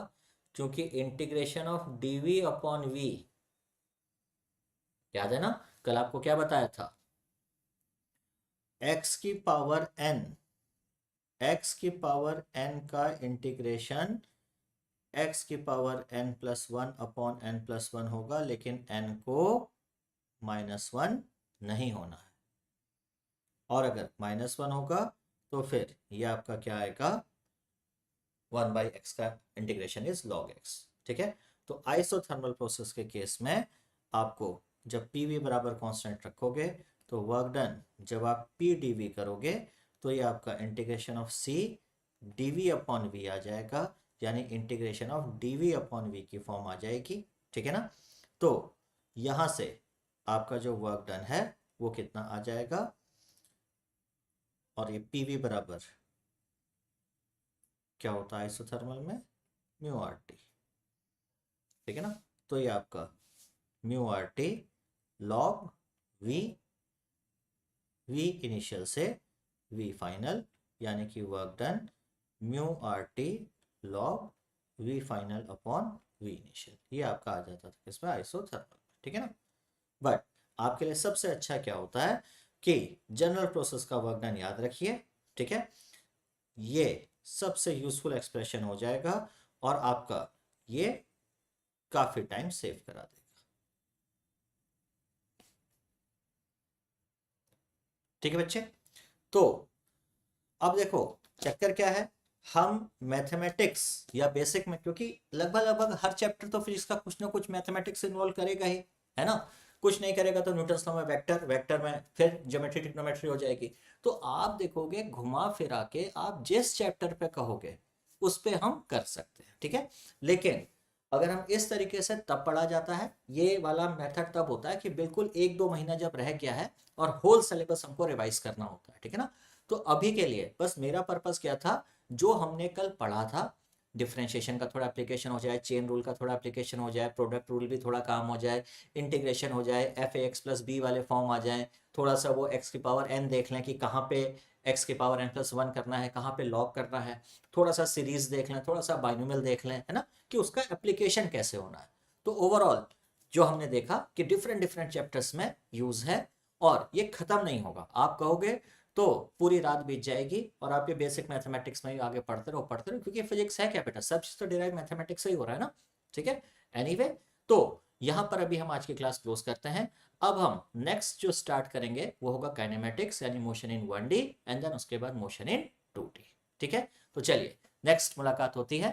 [SPEAKER 1] क्योंकि integration of dv upon v, याद है ना, कल आपको क्या बताया था, x की पावर n, x की पावर n का इंटीग्रेशन x की पावर n+1 अपॉन n+1 होगा, लेकिन n को -1 नहीं होना है, और अगर -1 होगा तो फिर ये आपका क्या आएगा, 1/x का इंटीग्रेशन इज log x। ठीक है, तो आइसोथर्मल प्रोसेस के केस में आपको जब पीवी बराबर कांस्टेंट रखोगे, तो वर्क डन जब आप पी डीवी करोगे, तो ये आपका integration of C DV upon V आ जाएगा, यानी integration of DV upon V की फॉर्म आ जाएगी। ठीक है ना, तो यहां से आपका जो वर्क डन है वो कितना आ जाएगा, और ये पीवी बराबर क्या होता है आइसोथर्मल में, म्यू आर टी, ठीक है ना। तो ये आपका mu R T log V, V initial से वी फाइनल, यानी कि work done mu R T log V final upon V initial, ये आपका आ जाता था किसमें, आइसोथर्मल, ठीक है ना। बट आपके लिए सबसे अच्छा क्या होता है कि जनरल प्रोसेस का वर्क डन याद रखिए, ठीक है, ये सबसे यूजफुल एक्सप्रेशन हो जाएगा और आपका ये काफी टाइम सेव करा देगा, ठीक है बच्चे। तो अब देखो चक्कर क्या है, हम मैथमेटिक्स या बेसिक में, क्योंकि लगभग लगभग हर चैप्टर तो फिजिक्स का कुछ ना कुछ मैथमेटिक्स इन्वॉल्व करेगा ही, है ना। कुछ नहीं करेगा तो न्यूटन्स लॉ में वेक्टर, वेक्टर में फिर ज्योमेट्री ट्रिग्नोमेट्री हो जाएगी। तो आप देखोगे घुमा फिरा के आप जिस चैप्टर पे कहोगे उस पे हम कर सकते हैं, ठीक है। लेकिन अगर हम इस तरीके से तब पढ़ा जाता है, ये वाला मेथड तब होता है कि बिल्कुल 1-2 महीना जब रह गया है और होल सिलेबस हमको रिवाइज करना होता है, ठीक है ना। तो अभी के लिए बस मेरा पर्पस क्या था, जो हमने कल पढ़ा था, डिफरेंशिएशन का थोड़ा एप्लीकेशन हो जाए, चेन रूल का थोड़ा एप्लीकेशन हो जाए, प्रोडक्ट रूल भी थोड़ा काम हो जाए, इंटीग्रेशन हो जाए, F A X plus B वाले फॉर्म आ जाए, थोड़ा सा वो एक्स की पावर एन देख लें कि कहाँ पे एक्स की पावर एन प्लस 1 करना है, कहाँ पे लॉग करना है, थोड़ा सा सीरीज देख लें, थोड़ा सा बाइनोमियल देख लें, है ना, कि उसका एप्लीकेशन कैसे होना है। तो ओवरऑल जो हमने देखा कि डिफरेंट डिफरेंट चैप्टर्स में यूज है और ये खत्म नहीं होगा, आप कहोगे तो पूरी रात बीत जाएगी और आपके बेसिक मैथमेटिक्स में ही आगे पढ़ते रहो, क्योंकि फिजिक्स है क्या बेटा, सब चीज तो डिराइव मैथमेटिक्स से ही हो रहा है ना, ठीक है। एनीवे, तो यहाँ पर अभी हम आज की क्लास क्लोज करते हैं। अब हम नेक्स्ट जो स्टार्ट करेंगे वो होगा काइनेमेटिक्स, यानी motion in 1D and then उसके बाद मोशन इन 2D, ठीक है। तो चलिए नेक्स्ट मुलाकात होती है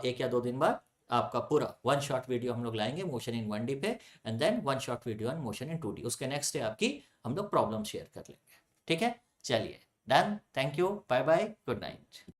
[SPEAKER 1] 1 या 2 दिन बाद, आपका पूरा 1 शॉर्ट वीडियो हम लोग लाएंगे मोशन इन 1D पे and then 1 short video on motion in 2D, उसके नेक्स्ट डे आपकी हम लोग प्रॉब्लम शेयर कर लेंगे, ठीक है। चलिए done, thank you, bye bye, good night.